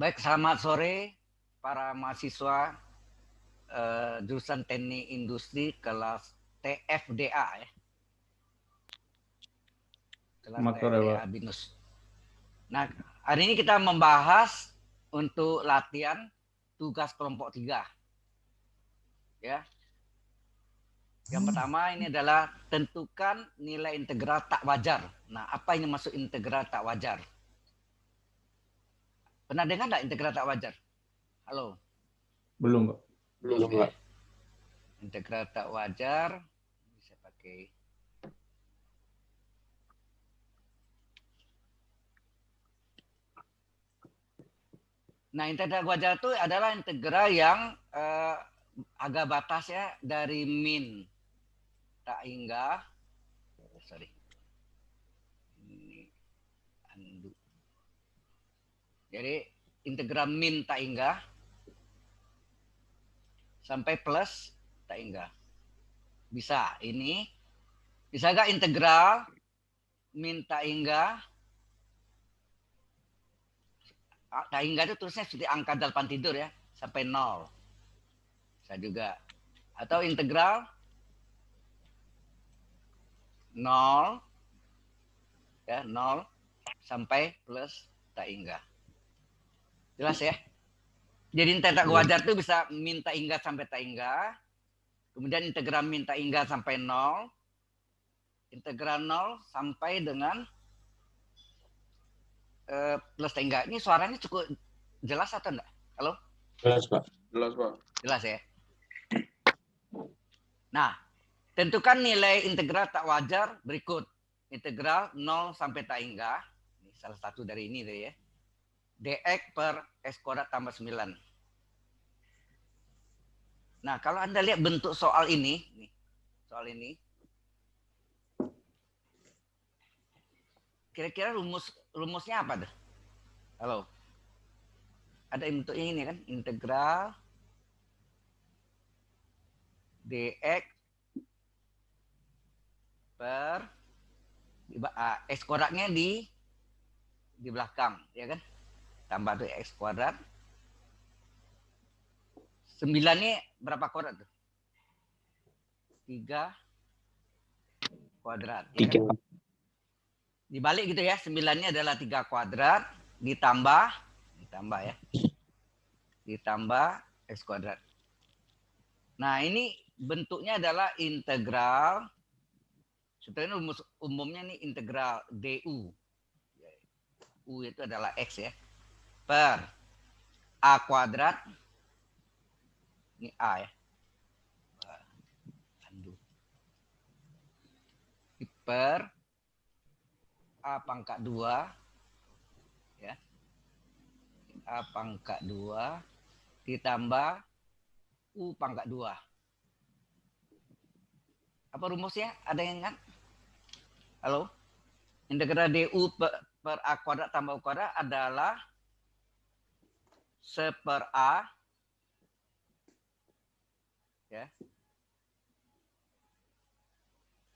Baik, selamat sore para mahasiswa jurusan Teknik Industri kelas TFDA ya. Kelas Selamat sore, TFDA Pak. BINUS. Nah, hari ini kita membahas untuk latihan tugas kelompok 3. Ya. Yang pertama ini adalah tentukan nilai integral tak wajar. Nah, apa ini maksud integral tak wajar? Pernah dengar nggak integral tak wajar? Halo? Belum, Pak. Belum ya? Integral tak wajar bisa pakai. Nah, integral wajar itu adalah integral yang agak batasnya dari min tak hingga ini andu. Jadi integral min tak hingga sampai plus tak hingga. Bisa ini. Bisa gak integral min tak hingga tak hingga itu tulisnya seperti angka 8 tidur ya, sampai 0. Bisa juga. Atau integral 0 ya, 0 sampai plus tak hingga. Jelas ya? Jadi integral wajar itu bisa minta hingga sampai tak hingga. Kemudian integral minta hingga sampai 0. Integral 0 sampai dengan plus tak hingga. Ini suaranya cukup jelas atau enggak? Halo? Jelas, Pak. Jelas, Pak. Jelas ya? Nah, tentukan nilai integral tak wajar berikut. Integral 0 sampai tak hingga. Ini salah satu dari ini deh ya. dx per x kuadrat tambah 9. Nah, kalau Anda lihat bentuk soal ini, kira-kira rumusnya apa tuh? Halo. Ada bentuknya ini kan, integral dx per x kuadratnya di belakang, ya kan? Tambah tuh x kuadrat. 9 ini berapa kuadrat tuh? 3 kuadrat. Ya kan? Dibalik gitu ya, 9-nya adalah 3 kuadrat ditambah ya. Ditambah x kuadrat. Nah, ini bentuknya adalah integral. Sebenarnya rumus umumnya ini integral du. U itu adalah x ya. Per a kuadrat. Ini a ya. Per a pangkat 2 ya. A pangkat 2 ditambah u pangkat 2. Apa rumusnya? Ada yang ingat? Halo? Integral du per a kuadrat tambah u kuadrat adalah seper a ya.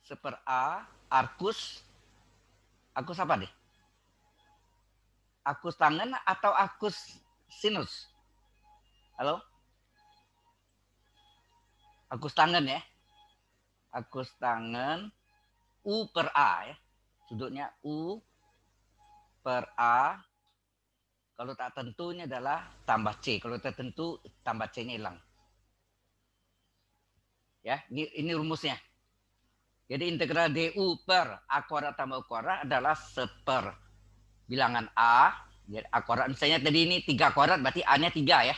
Seper a arcus apa deh? Arcus tangen atau arcus sinus? Halo? Arcus tangen ya. Arcus tangen u per a ya. Sudutnya u per a. Kalau tak tentu ini adalah tambah c. Kalau tertentu tambah c-nya hilang. Ya, ini rumusnya. Jadi integral du per a kuadrat tambah u kuadrat adalah seper bilangan a. Jadi a kuadrat misalnya tadi ini 3 kuadrat berarti a-nya 3 ya.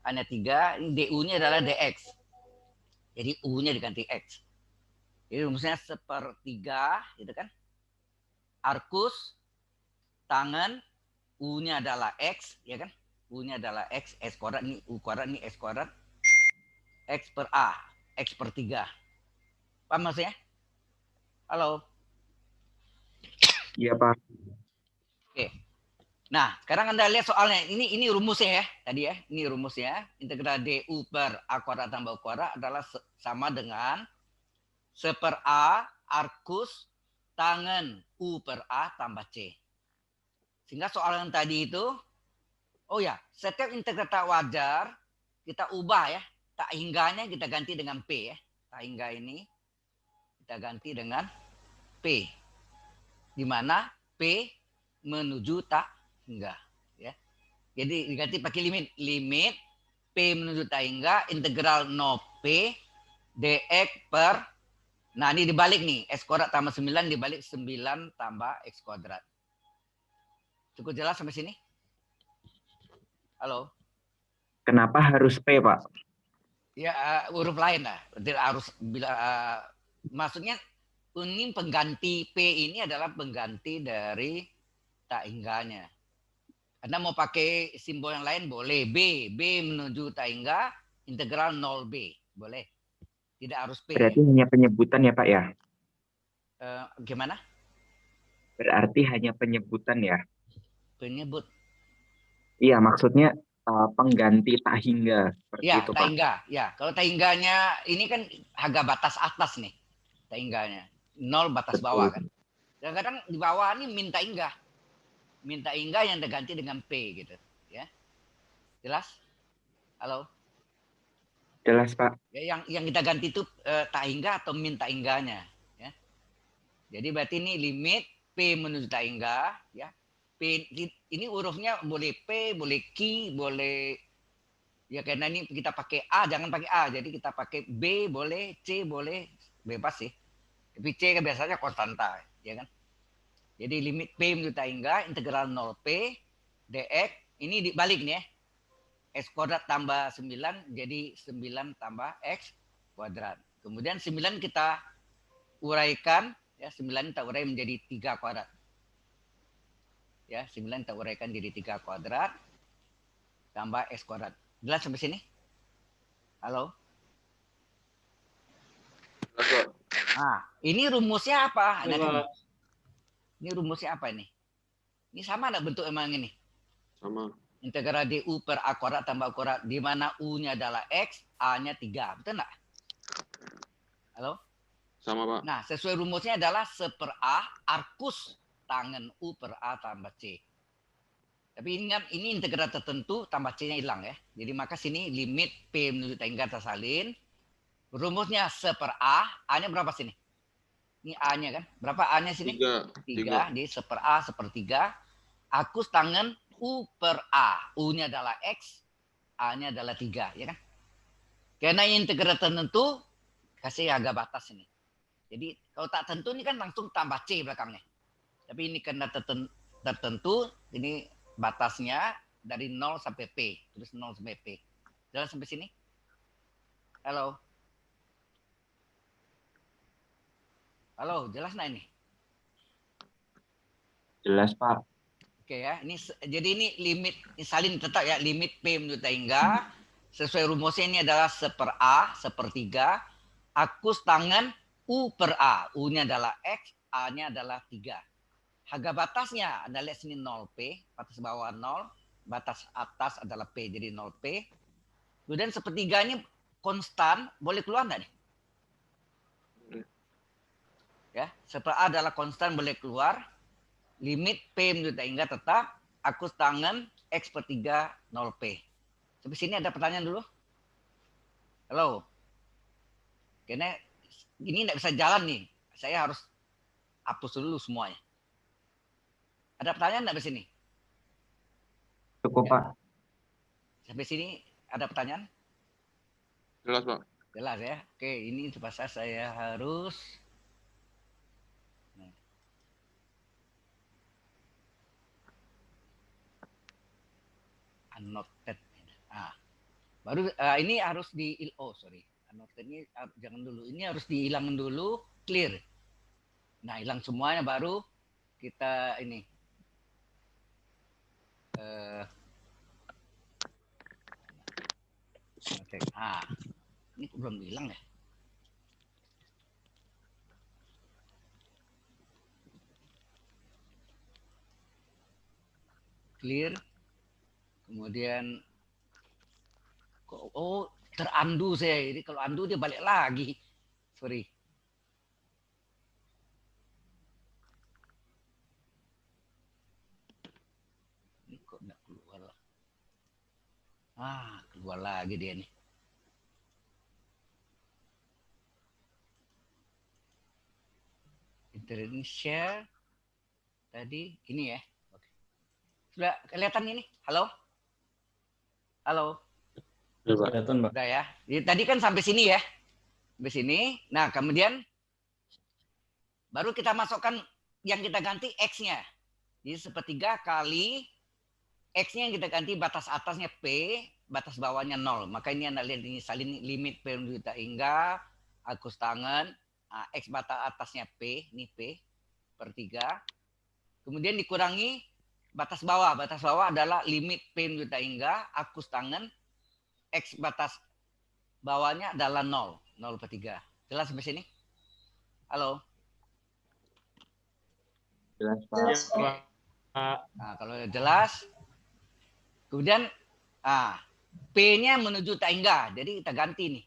A-nya 3, ini du-nya adalah dx. Jadi u-nya diganti x. Jadi rumusnya seper 3 gitu kan. Arcus tangen u-nya adalah x ya kan. U-nya adalah x kuadrat ini u kuadrat ini x kuadrat. X per a, x per 3. Paham maksudnya? Halo. Iya, Pak. Oke. Nah, sekarang Anda lihat soalnya. Ini rumusnya ya. Tadi ya. Ini rumusnya. Integral du per a kuadrat tambah u kuadrat adalah sama dengan seper a arcus tangen u per a tambah c. Sehingga soal yang tadi itu Oh ya, setiap integral tak wajar kita ubah ya. Tak hingganya kita ganti dengan P ya. Tak hingga ini kita ganti dengan P. Di mana P menuju tak hingga ya. Jadi diganti pakai limit P menuju tak hingga integral 0P dx per, nah ini dibalik nih, X kuadrat tambah 9 dibalik 9 tambah X kuadrat. Cukup jelas sampai sini? Halo? Kenapa harus P, Pak? Ya huruf lain lah. Harus maksudnya ini pengganti P ini adalah pengganti dari tak hingganya. Anda mau pakai simbol yang lain boleh. B menuju tak hingga integral 0B. Boleh. Tidak harus P. Berarti hanya penyebutan ya, Pak ya? Gimana? Berarti hanya penyebutan ya? Penyebut. Iya, maksudnya pengganti tak hingga. Seperti Ya, itu, tak Pak. hingga. Ya, kalau tak hingganya ini kan harga batas atas nih. Tak hingganya. 0 batas bawah kan. Betul. Kadang-kadang di bawah ini minta hingga. Minta hingga yang terganti dengan P gitu. Ya. Jelas? Halo? Jelas, Pak. Ya, yang kita ganti itu tak hingga atau minta hingganya. Ya. Jadi berarti ini limit P menuju tak hingga. Ya. P, ini hurufnya boleh P, boleh Q, boleh. Ya karena ini kita pakai A, jangan pakai A. Jadi kita pakai B boleh, C boleh, bebas sih. Tapi C kan biasanya konstanta, ya kan? Jadi limit P menuju tak hingga integral 0P dx ini dibalik nih ya. X kuadrat tambah 9 jadi 9 tambah X kuadrat. Kemudian 9 kita uraikan, ya 9 kita uraikan menjadi 3 kuadrat. Ya, 9 kita uraikan jadi 3 kuadrat tambah X kuadrat. Jelas sampai sini? Halo? Nah, ini rumusnya apa? Ini rumusnya apa ini? Ini sama enggak bentuk emang ini? Sama. Integral DU per A kuadrat tambah A kuadrat, di mana U-nya adalah X, A-nya 3. Betul enggak? Halo? Sama, Pak. Nah, sesuai rumusnya adalah 1/A arkus tangen U per A tambah C. Tapi ingat, ini integral tertentu tambah C-nya hilang ya. Jadi maka sini limit P menuju tak tersalin. Rumusnya 1/A, A-nya berapa sini? Ini A-nya kan? Berapa A-nya sini? 3. Jadi 1/A 1/3. Akus tangan U per A. U-nya adalah X, A-nya adalah 3. Ya kan? Karena integral tertentu, kasih harga batas ini. Jadi kalau tak tentu ini kan langsung tambah C belakangnya. Tapi ini karena tertentu, ini batasnya dari 0 sampai P. Terus 0 sampai P. Jelas sampai sini? Halo? Halo, jelas nggak ini? Jelas, Pak. Oke ya, ini jadi ini limit salin tetap ya, limit P menuju tak hingga sesuai rumusnya ini adalah 1/A 1/3 akus tangan U per A. U-nya adalah X, A-nya adalah 3. Harga batasnya Anda lihat sini 0P, batas bawah 0, batas atas adalah P jadi 0P. Kemudian sepertiganya konstan, boleh keluar enggak nih? Ya, 1/A adalah konstan boleh keluar. Limit P menuju tak hingga tetap akus tangan X per 3 0P. Sampai sini ada pertanyaan dulu? Halo? Karena ini tidak bisa jalan nih. Saya harus hapus dulu semuanya. Ada pertanyaan tidak di sini? Cukup, Ya. Pak. Sampai sini ada pertanyaan? Jelas, Pak. Jelas ya. Oke, ini terpaksa saya harus annotate. Ah, baru ini harus annotate ini jangan dulu. Ini harus dihilangin dulu, clear. Nah, hilang semuanya baru kita ini ini belum hilang ya. Clear. Kemudian terandu saya. Jadi kalau andu dia balik lagi. Sorry. Ini kok enggak keluar lah. Keluar lagi dia nih. Internet ini share. Tadi ini ya. Oke. Sudah kelihatan ini? Halo? Halo? Ya, Pak. Kelihatan, Pak. Udah ya. Jadi, tadi kan sampai sini ya. Sampai sini. Nah, kemudian baru kita masukkan yang kita ganti X-nya. Jadi sepertiga kali X-nya yang kita ganti batas atasnya P, batas bawahnya 0. Maka ini Anda lihat ini salin limit P menuju tak hingga, akus tangan, X batas atasnya P, ini P per 3. Kemudian dikurangi batas bawah. Batas bawah adalah limit P menuju tak hingga, akus tangan, X batas bawahnya adalah 0. 0 per 3. Jelas sampai sini? Halo? Jelas, Pak. Yes, Pak. Nah, kalau jelas, kemudian P-nya menuju tak hingga. Jadi kita ganti nih.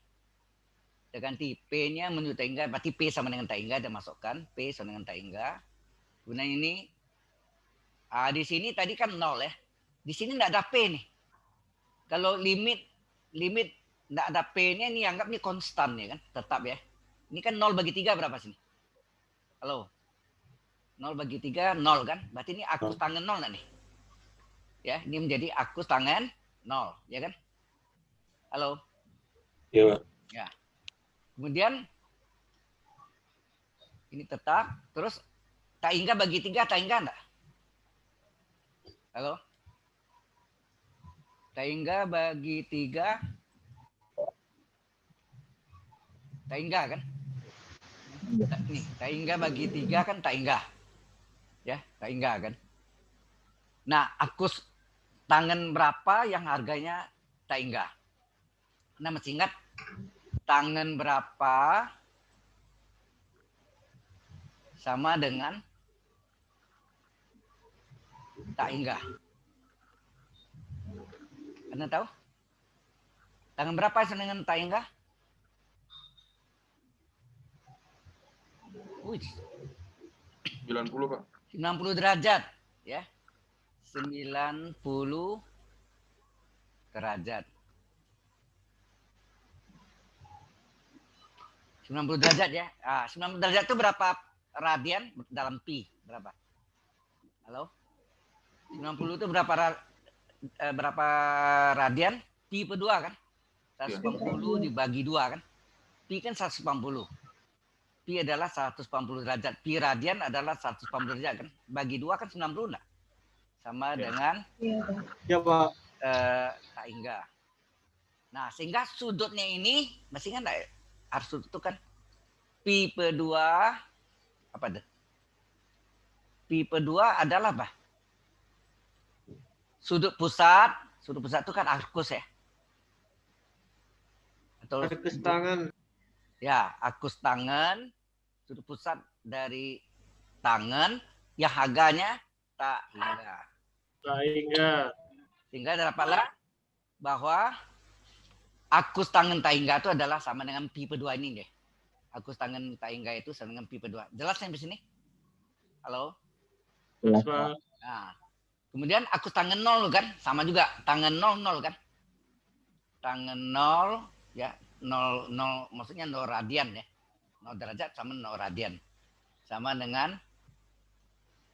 Kita ganti P-nya menuju tak hingga. Berarti P sama dengan tak hingga. Kita masukkan. P sama dengan tak hingga. Kemudian ini. Di sini tadi kan 0 ya. Di sini tidak ada P nih. Kalau limit tidak ada P-nya ini anggap ini konstan ya kan. Tetap ya. Ini kan 0 bagi 3 berapa sini? Halo? 0 bagi 3, 0 kan? Berarti ini akus tangan 0 nih. Ya, ini menjadi akus tangan 0, ya kan? Halo? Iya, Pak. Ya. Kemudian ini tetap, terus tak hingga bagi 3, tak hingga enggak? Halo? Tak hingga bagi 3, tak hingga kan? Nih, tak hingga bagi 3 kan tak hingga. Ya, tak hingga kan? Nah, akus tangan berapa yang harganya tak hingga? Anda masih ingat tangan berapa sama dengan tak hingga? Anda tahu? Tangan berapa sama dengan tak hingga? Wih, 90, Pak. 90 derajat, ya. 90 derajat. 90 derajat ya. 90 derajat itu berapa radian dalam pi? Berapa? Halo? 90 itu berapa radian? Pi per 2 kan? 180 dibagi 2 kan? Pi kan 180. Pi adalah 180 derajat. Pi radian adalah 180 derajat kan? Bagi 2 kan 90 enggak? Sama dengan Ya, Pak. tak hingga. Nah, sehingga sudutnya ini masih ingat enggak? Harus sudut itu kan pi per 2 apa deh? Pi per 2 adalah apa? Sudut pusat itu kan arkus ya. Atau Akus tangan. ya, akus tangan, sudut pusat dari tangan yang harganya tak hingga. Tak hingga. Sehingga dapatlah bahwa akus tangan tak hingga itu adalah sama dengan pi per 2 ini deh. Akus tangan tak hingga itu sama dengan pi per 2. Jelas sampai sini? Halo? Yes, Pak. Nah, kemudian akus tangan 0 kan? Sama juga. Tangan 0, 0 kan? Tangan 0, ya. 0, 0, maksudnya 0 radian ya. 0 derajat sama 0 radian. Sama dengan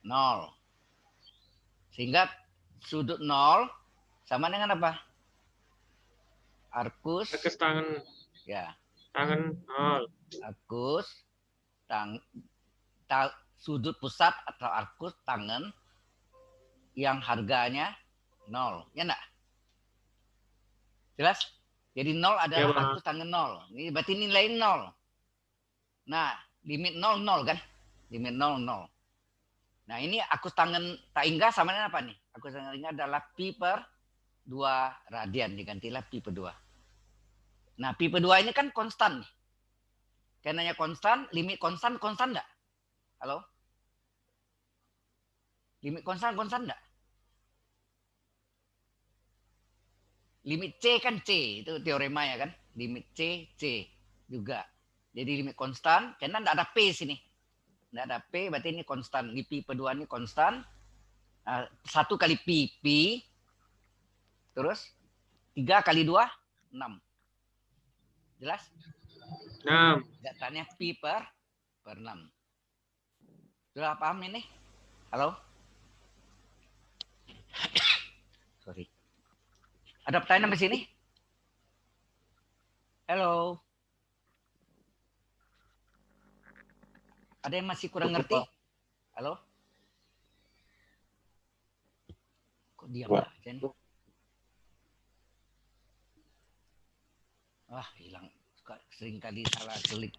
0. Sehingga sudut 0 sama dengan apa? Arkus, Akus tangan. ya. Tangan 0. Arkus, sudut pusat atau arkus tangan yang harganya 0. Ya enggak? Jelas? Jadi 0 adalah Ya, Pak. akus tangan 0. Ini berarti nilai 0. Nah, limit 0, 0 kan? Limit 0, 0. Nah, ini akus tangan tak hingga sama dengan apa nih? Akus tangan tak hingga adalah pi per 2 radian. Digantilah pi per 2. Nah, pi per 2 ini kan konstan nih. Karenanya konstan, limit konstan enggak? Halo? Limit konstan enggak? Limit C kan C, itu teorema ya kan? Limit C, C juga. Jadi limit konstan, karena enggak ada P sini. Enggak ada P, berarti ini konstan. Di pi per 2 ini konstan. 1 kali pi, pi. Terus 3 kali 2, 6. Jelas? 6. Datanya pi per 6. Sudah paham ini? Halo? Sorry. Ada pertanyaan di sini? Halo? Ada yang masih kurang Cukup, ngerti? Pak. Halo? Kok diam Pak. aja nih? Wah, hilang. Sering kali salah klik.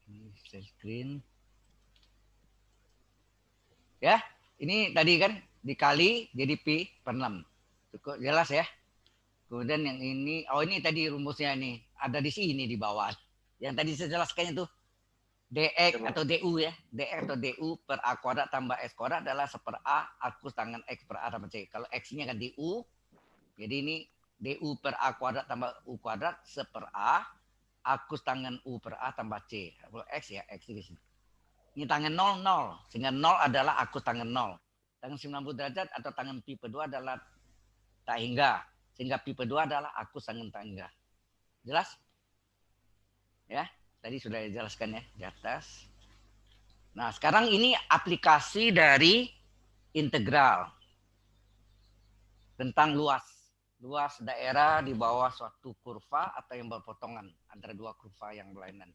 Ini share screen. Ya, ini tadi kan dikali jadi pi per 6. Cukup jelas ya. Kemudian yang ini, oh ini tadi rumusnya nih. Ada di sini di bawah. Yang tadi saya jelaskan itu. dx atau du ya. dx atau du per a kuadrat tambah x kuadrat adalah seper a akus tangan x per a tambah c. Kalau x-nya kan du, jadi ini du per a kuadrat tambah u kuadrat seper a akus tangan u per a tambah c. Kalau x ya x di sini. Ini tangan 0, 0. Sehingga 0 adalah akus tangan 0. Tangan 90 derajat atau tangan pi per 2 adalah tak hingga. Sehingga pi per 2 adalah akus tangan tak hingga. Jelas? Ya, tadi sudah dijelaskan ya di atas. Nah, sekarang ini aplikasi dari integral. Tentang luas. Luas daerah di bawah suatu kurva atau yang berpotongan antara dua kurva yang berlainan.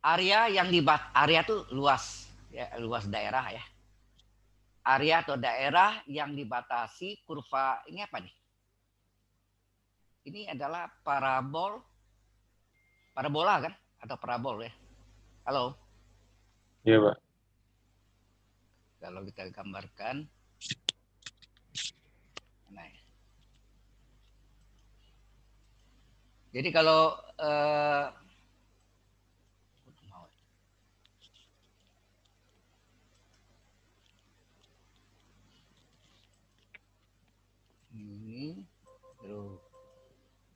Area yang area itu luas, ya, luas daerah ya. Area atau daerah yang dibatasi kurva ini apa nih? Ini adalah parabola kan atau parabol ya. Halo. Iya, Pak. Kalau kita gambarkan, nah. Jadi kalau ini terus.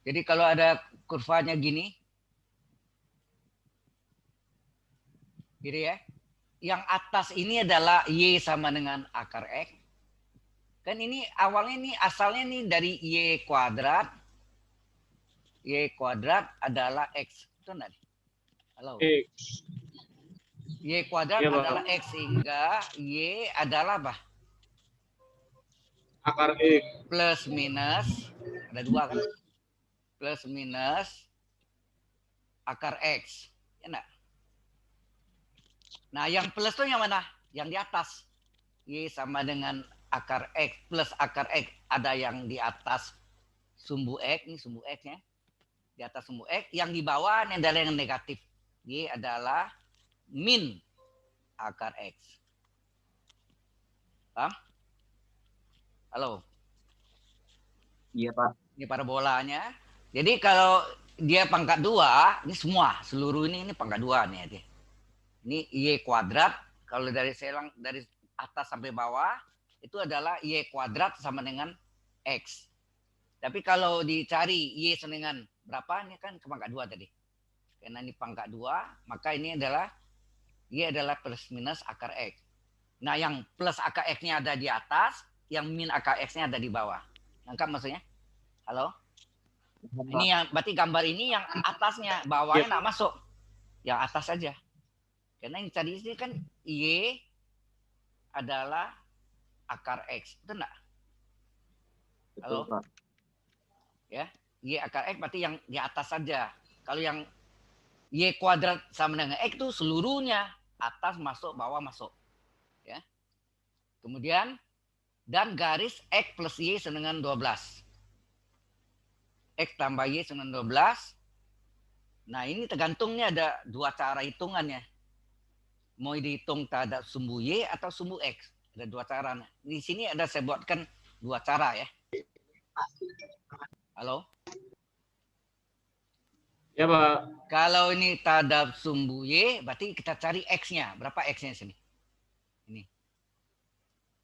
Jadi kalau ada kurvanya gini ya. Yang atas ini adalah y sama dengan akar x. Kan ini awalnya ini asalnya ini dari y kuadrat. Y kuadrat adalah x. Itu enggak? Halo. X. Y kuadrat Ya, Pak. adalah x sehingga y adalah apa? Akar X. Plus minus ada 2 kan? Plus minus akar x. Ya enggak? Nah, yang plus itu yang mana? Yang di atas. Y sama dengan akar X plus akar X. Ada yang di atas sumbu X. Ini sumbu X-nya. Di atas sumbu X. Yang di bawah ini adalah yang negatif. Y adalah min akar X. Paham? Halo? Iya, Pak. Ini parabolanya. Jadi kalau dia pangkat 2, ini semua. Seluruh ini pangkat 2 nih. Ini Y kuadrat, kalau dari atas sampai bawah, itu adalah Y kuadrat sama dengan X. Tapi kalau dicari Y sama dengan berapa, ini kan ke pangkat 2 tadi. Karena ini pangkat 2, maka ini adalah Y adalah plus minus akar X. Nah, yang plus akar X-nya ada di atas, yang min akar X-nya ada di bawah. Lengkap maksudnya? Halo? Ini yang berarti gambar ini yang atasnya, bawahnya nggak masuk. Yang atas saja. Karena yang tadi ini kan Y adalah akar X. Betul enggak? Halo? Betul, Pak. Ya, Y akar X berarti yang di atas saja. Kalau yang Y kuadrat sama dengan X itu seluruhnya. Atas masuk, bawah masuk. Ya. Kemudian, dan garis X plus Y sama dengan 12. X tambah Y sama dengan 12. Nah, ini tergantungnya ada 2 cara hitungannya. Mau dihitung terhadap sumbu Y atau sumbu X. Ada 2 cara. Di sini ada saya buatkan 2 cara ya. Halo? Ya, Pak. Kalau ini terhadap sumbu Y, berarti kita cari X-nya. Berapa X-nya sini? Ini.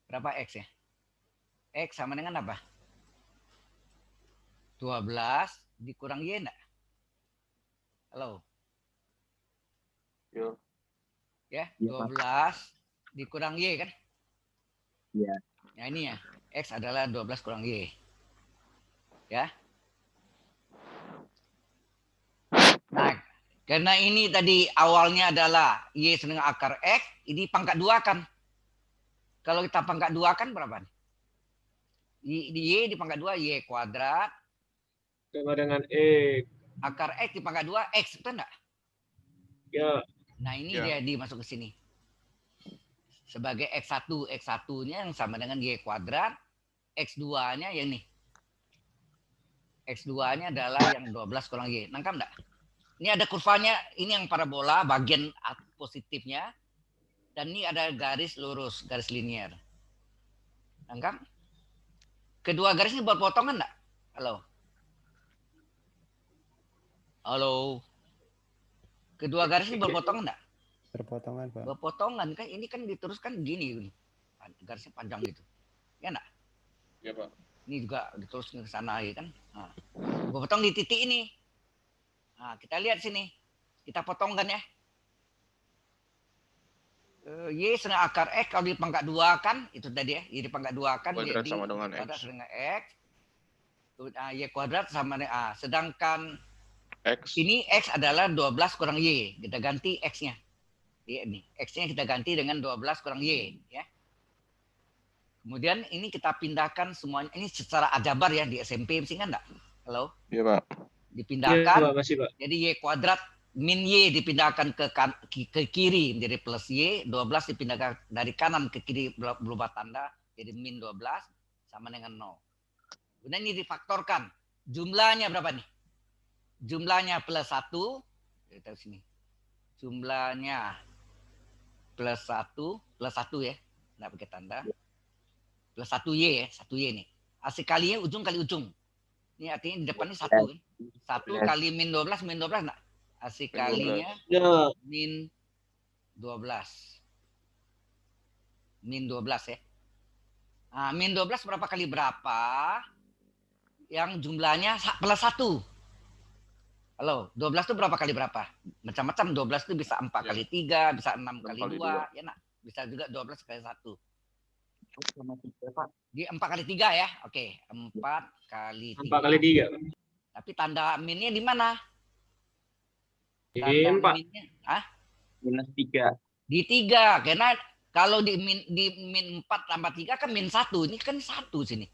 Berapa X-nya? X sama dengan apa? 12 dikurang Y enggak? Halo? Yo. Ya, Iya, Pak. 12 dikurang Y kan? Iya. Nah ini ya, X adalah 12 kurang Y. Ya. Nah, karena ini tadi awalnya adalah Y dengan akar X, ini pangkat 2 kan. Kalau kita pangkat 2 kan berapa nih? Y di pangkat 2, Y kuadrat. Sama dengan X. Akar X di pangkat 2, X, betul enggak? Ya. Nah ini Ya. dia dimasuk ke sini. Sebagai X1, X1-nya yang sama dengan Y kuadrat, X2-nya yang nih. X2-nya adalah yang 12 kurang Y. Nangkap enggak? Ini ada kurvanya, ini yang parabola, bagian positifnya. Dan ini ada garis lurus, garis linear. Nangkap? Kedua garis ini berpotongan enggak? Halo? Halo? Kedua garis ini berpotongan enggak? Berpotongan, Pak. Berpotongan kan, ini kan diteruskan gini. Garisnya panjang gitu. Ya enggak? Iya, Pak. Ini juga diteruskan ke sana ya kan. Nah, berpotong di titik ini. Nah, kita lihat sini. Kita potongkan ya. Y setengah akar X kalau di pangkat 2 kan, itu tadi ya. Y di pangkat 2 kan Kuadrat jadi sama dengan kuadrat X. setengah X. Y kuadrat sama dengan A. Sedangkan X. ini X adalah 12 kurang Y. Kita ganti X-nya. Ini X-nya kita ganti dengan 12 kurang Y. Ya. Kemudian ini kita pindahkan semuanya. Ini secara aljabar ya di SMP mesti kan enggak? Halo? Iya, Pak. Iya, Dipindahkan. Pak. Masih, Pak. Jadi Y kuadrat min Y dipindahkan ke kiri menjadi plus Y. 12 dipindahkan dari kanan ke kiri berubah tanda. Jadi min 12 sama dengan 0. Kemudian ini difaktorkan. Jumlahnya berapa nih? Jumlahnya plus 1. Kita tahu sini. Jumlahnya plus 1. Plus 1 ya. Nggak pakai tanda. Plus 1Y ya. 1Y nih. Asik kalinya ujung kali ujung. Ini artinya di depan ini 1 kan. 1 kali min 12. Min 12 enggak? Asik Min 12. kalinya Ya. min 12. Min 12 ya. Nah, min 12 berapa kali berapa? Yang jumlahnya plus 1. Halo, 12 itu berapa kali berapa? Macam-macam. 12 itu bisa 4 Ya. kali 3, bisa 6 kali kali 2. Ya, nak? Bisa juga 12 kali 1. Sama 3, Pak. Di 4 kali 3 ya. Oke, 4 kali 3. 4 kali 3. Tapi tanda minnya di mana? Di Tanda 4. minnya, ah? Minus 3. Di 3. Karena kalau di min 4 tambah 3 kan min 1. Ini kan 1 sini.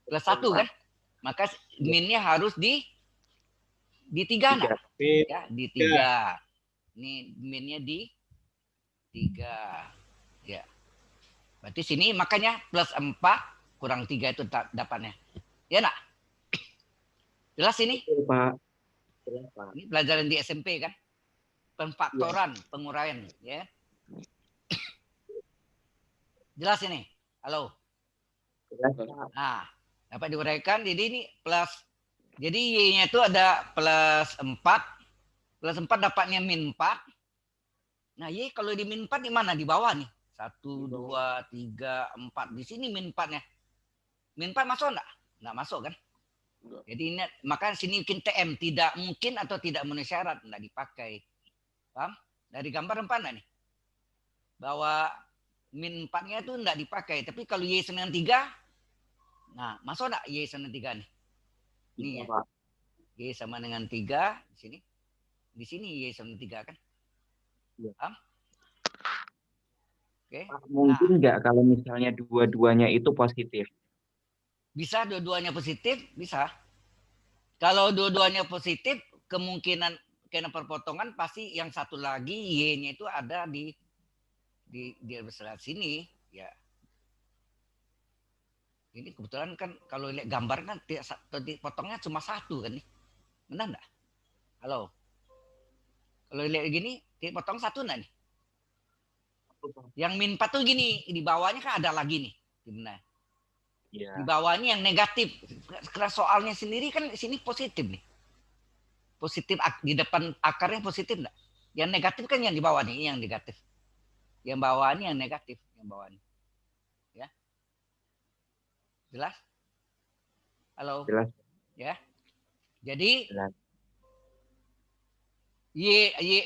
Plus 1 kan? Maka minnya harus di 3 enggak? Min. Ya, di 3. Ini minnya di 3. Ya. Berarti sini makanya plus 4 kurang 3 itu dapatnya. Ya nak? Jelas ini? Betul, Pak. Jelas, Pak. Ini pelajaran di SMP kan? Pemfaktoran, penguraian. Ya. Jelas ini? Halo? Jelas, Pak. Nah, dapat diuraikan. Jadi ini plus. Jadi Y-nya itu ada plus 4. Plus 4 dapatnya min 4. Nah, Y kalau di min 4 di mana? Di bawah nih. 1, 2, 3, 4. Di sini min 4-nya. Min 4 masuk enggak? Enggak masuk kan? Enggak. Jadi ini, maka sini mungkin TM. Tidak mungkin atau tidak memenuhi syarat. Enggak dipakai. Paham? Dari gambar empat nih. Bahwa min 4-nya itu enggak dipakai. Tapi kalau Y sama dengan 3. Nah, masuk enggak Y sama dengan 3 nih? Ini Iya, ya. Pak. Y sama dengan 3. Di sini. Di sini Y sama dengan 3 kan? Iya. Paham? Oke. Pak, mungkin nggak kalau misalnya dua-duanya itu positif? Bisa dua-duanya positif, bisa. Kalau dua-duanya positif, kemungkinan kena perpotongan pasti yang satu lagi Y-nya itu ada di sebelah sini, ya. Ini kebetulan kan kalau lihat gambar kan potongnya cuma satu kan nih. Benar enggak? Halo. Kalau lihat gini, potong satu enggak nih? Yang min 4 tuh gini, di bawahnya kan ada lagi nih. Gimana? Iya. Di bawahnya yang negatif. Karena soalnya sendiri kan sini positif nih. Positif di depan akarnya positif enggak? Yang negatif kan yang di bawah nih, yang negatif. Yang bawahnya yang negatif, yang bawah nih. Ya. Jelas? Halo. Jelas. Ya. Jadi Jelas.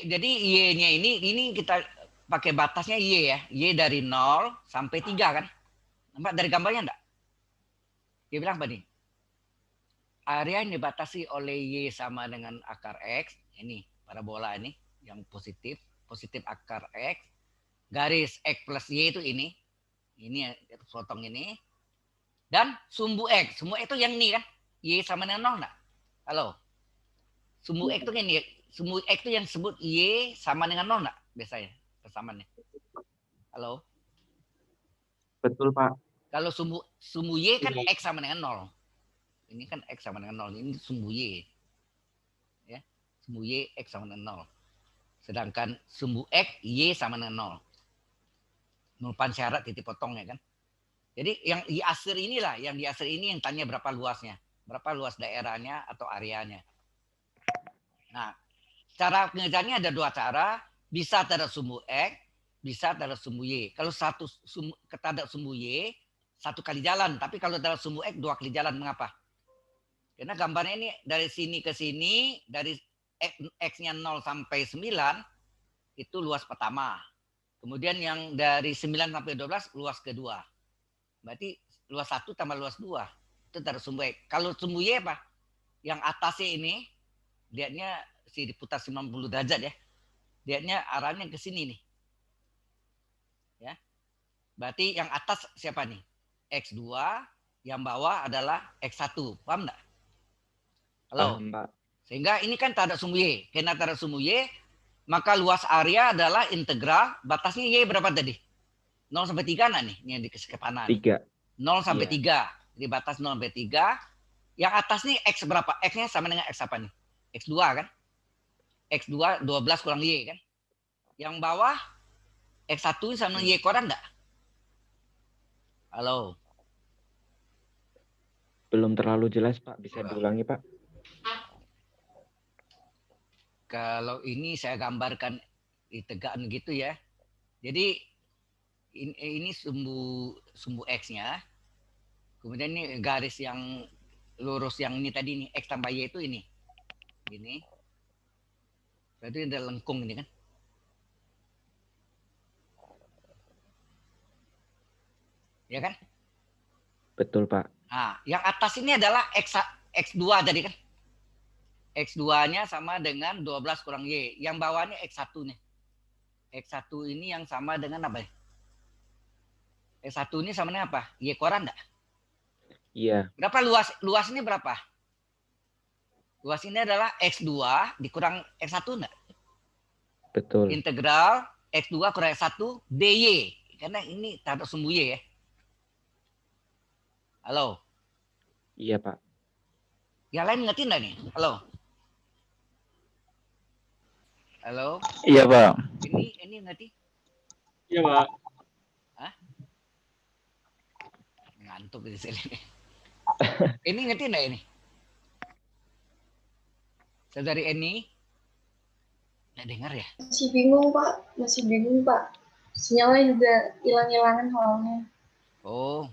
jadi Y-nya ini kita pakai batasnya Y ya. Y dari 0 sampai 3 kan. Nampak dari gambarnya enggak? Dia bilang apa nih? Area yang dibatasi oleh Y sama dengan akar X, ini parabola ini yang positif akar X, garis X plus Y itu ini potong ini, dan sumbu X itu yang ini kan, Y sama dengan 0 enggak? Halo? Sumbu X itu ini, sumbu X itu yang disebut Y sama dengan 0 enggak biasanya persamaannya? Halo? Betul, Pak. Kalau sumbu Y kan Iya. X sama dengan 0. Ini kan X sama dengan 0. Ini sumbu Y. Ya. Sumbu Y X sama dengan 0. Sedangkan sumbu X Y sama dengan 0. Nol syarat titik potongnya kan. Jadi yang di asir inilah, yang di asir ini yang tanya berapa luasnya. Berapa luas daerahnya atau areanya. Nah, cara pengerjaannya ada dua cara. Bisa terhadap sumbu X, bisa terhadap sumbu Y. Kalau terhadap sumbu Y, satu kali jalan. Tapi kalau terhadap sumbu X, dua kali jalan. Mengapa? Karena gambarnya ini dari sini ke sini, dari X-nya 0 sampai 9, itu luas pertama. Kemudian yang dari 9 sampai 12, luas kedua. Berarti luas 1 tambah luas 2. Itu terhadap sumbu X. Kalau sumbu Y apa? Yang atasnya ini, lihatnya diputar 90 derajat ya. Lihatnya arahnya ke sini nih. Ya. Berarti yang atas siapa nih? X2, yang bawah adalah X1. Paham enggak? Halo. Paham, Pak. Sehingga ini kan terhadap sumbu Y. Karena terhadap sumbu Y, maka luas area adalah integral. Batasnya Y berapa tadi? 0 sampai 3 nah nih. Ini yang dikasih ke kanan. 3. 0 sampai Iya. 3. Jadi batas 0 sampai 3. Yang atas nih X berapa? X-nya sama dengan X apa nih? X2 kan? X2 12 kurang Y kan? Yang bawah X1 sama Y kurang enggak? Halo. Belum terlalu jelas, Pak. Bisa diulangi, Pak? Kalau ini saya gambarkan di tegaan gitu ya. Jadi ini sumbu X-nya. Kemudian ini garis yang lurus yang ini tadi nih, X tambah Y itu ini. Gini. Berarti ada lengkung ini kan. Ya kan? Betul, Pak. Nah, yang atas ini adalah X2 tadi kan. X2-nya sama dengan 12 kurang Y. Yang bawahnya X1 nih. X1 ini yang sama dengan apa ya? X1 ini sama dengan apa? Y kurang enggak? Iya. Berapa luas ini berapa? Luas ini adalah X2 dikurang X1 enggak? Betul. Integral X2 kurang X1 DY. Karena ini terhadap sumbu Y ya. Halo? Iya, Pak. Yang lain ngerti enggak nih? Halo? Halo? Iya, Pak. Ini ngerti? Iya, Pak. Hah? Ngantuk di sini. Ini ngerti enggak ini? Saudari Eni? Nggak dengar ya? Masih bingung, Pak. Sinyalnya juga hilang-hilangan soalnya. Oh.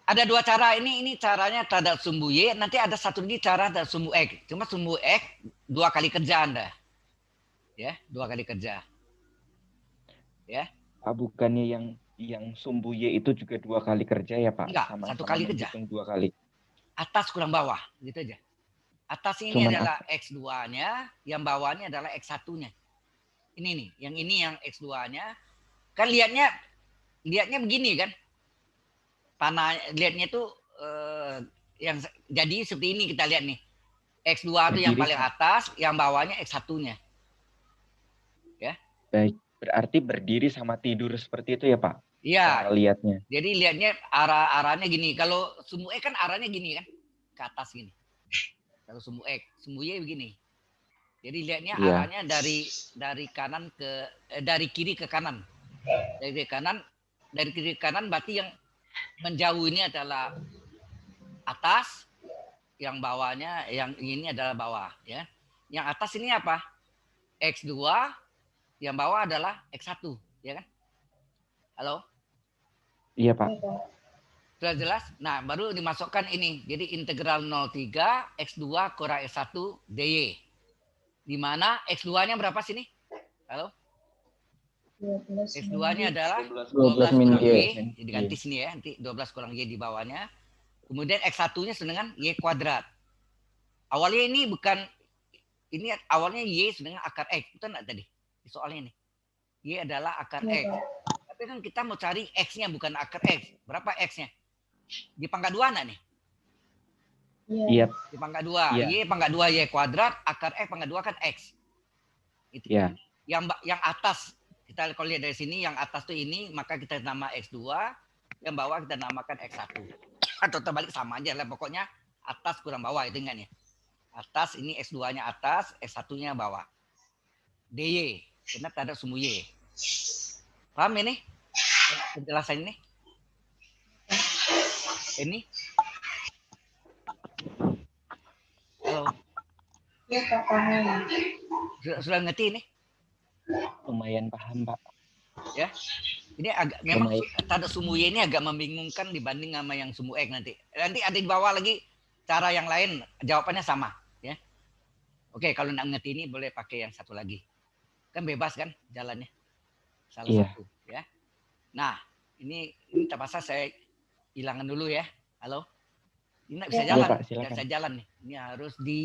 Ada dua cara ini caranya terhadap sumbu Y, nanti ada satu lagi cara terhadap sumbu X. Cuma sumbu X 2 kali kerja Anda. Ya, 2 kali kerja. Ya. Pak, bukannya yang sumbu Y itu juga 2 kali kerja ya, Pak? Enggak, Sama-sama 1 kali kerja. menghitung 2 kali. Atas kurang bawah, gitu aja. Atas ini Cuman adalah X2-nya, yang bawahnya adalah X1-nya. Ini yang X2-nya. Kan lihatnya begini kan. Tanah lihatnya tuh yang jadi seperti ini kita lihat nih. X2 itu yang paling atas, yang bawahnya X1-nya. Ya. Baik, berarti berdiri sama tidur seperti itu ya, Pak? Iya. Cara lihatnya. Jadi lihatnya arahnya gini. Kalau sumbu X kan arahnya gini kan, ke atas gini. Kalau sumbu X, sumbu Y begini. Jadi lihatnya arahnya dari kanan ke dari kiri ke kanan. Dari kiri ke kanan berarti yang menjauh ini adalah atas, yang bawahnya yang ini adalah bawah ya. Yang atas ini apa? X2, yang bawah adalah X1, ya kan? Halo? Iya, Pak. Sudah jelas? Nah, baru dimasukkan ini. Jadi integral 03 X2 kurang X1 DY. Di mana X2-nya berapa sini? Halo? 12 X2-nya adalah 12. 12 min 12 kurang Y. Y. Diganti sini ya. Nanti 12 kurang Y di bawahnya. Kemudian X1-nya dengan Y kuadrat. Awalnya ini bukan, ini awalnya Y dengan akar X. Betul nggak tadi? Di soalnya ini. Y adalah akar Iya, X. Pak. Tapi kan kita mau cari X-nya bukan akar X. Berapa X-nya? Di pangkat 2 enggak nih? Iya. Iya. Di pangkat 2. Iya. Y pangkat 2 Y kuadrat, akar X pangkat 2 kan X. Itu. Iya. Yang atas, kita kalau lihat dari sini, yang atas tuh ini, maka kita nama X2. Yang bawah kita namakan X1. Atau terbalik sama aja lah. Pokoknya atas kurang bawah itu ingat ya. Atas ini X2-nya atas, X1-nya bawah. DY. Karena tak ada sumbu Y. Paham ini? Penjelasan ini? Ini? Halo, Iya, Pak, paham. sudah ngerti ini? Lumayan paham, Pak. Ya. Ini agak memang Lumayan. tanda sumbu Y ini agak membingungkan dibanding sama yang sumbu X nanti. Nanti ada di bawah lagi cara yang lain, jawabannya sama, ya. Oke, kalau nggak ngerti ini boleh pakai yang satu lagi. Kan bebas kan jalannya. Salah Iya. satu, ya. Nah, ini terpaksa saya hilangkan dulu ya. Halo. Ini nggak bisa Iya, jalan. Pak, silakan. Nggak bisa jalan nih. Ini harus di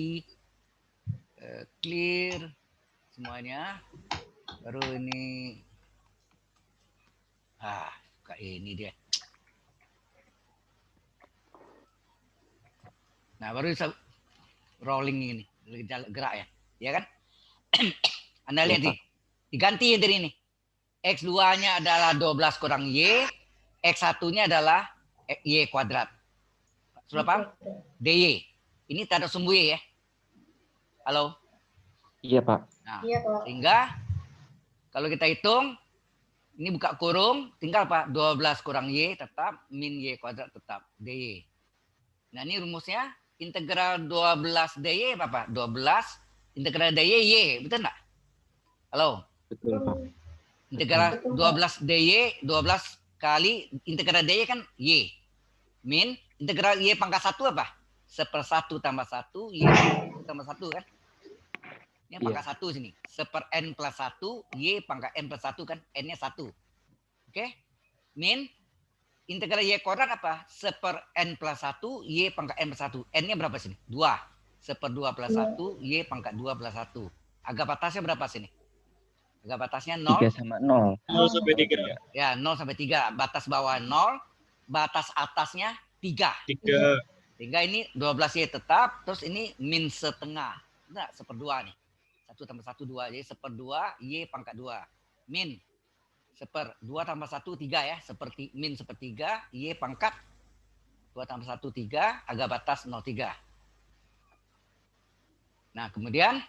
clear semuanya. Baru ini kayak ini dia. Nah, baru bisa rolling ini, gerak ya. Ya kan? Anda lihat Iya, nih. Diganti yang dari ini. X2-nya adalah 12 kurang Y, X1-nya adalah Y kuadrat. Sudah paham? DY. Ini tanda sumbu Y ya. Halo? Iya, Pak. Nah, Iya, Pak. sehingga kalau kita hitung, ini buka kurung, tinggal Pak, 12 kurang Y tetap, min Y kuadrat tetap, DY. Nah, ini rumusnya, integral 12 DY apa Pak? 12, integral DY Y, betul nggak? Halo? Betul, Pak. Integral Betul, Pak. 12 DY, 12 kali integral DY kan Y. Min, integral Y pangkat 1 apa? 1/1 tambah 1, Y tambah 1 kan? Ini pangkat 1 sini. 1/n plus 1, Y pangkat n plus 1 kan? N-nya 1. Oke? Min, integral Y kuadrat apa? 1/n plus 1, Y pangkat n plus 1. N-nya berapa sini? 2. 1/2 plus 1, Y pangkat 2 plus 1. Agak batasnya berapa sini? Agak batasnya 0. 3 sama 0. 0 sampai 3. Ya, 0 sampai 3. Batas bawah 0. Batas atasnya 3. 3. Sehingga ini 12Y tetap. Terus ini min setengah. Enggak, 1/2 nih. 1 tambah 1, 2. Jadi 1/2 Y pangkat 2. Min 2 tambah 1, 3 ya. Seperti min 1/3 Y pangkat 2 tambah 1, 3. Agak batas 0,3. Nah, kemudian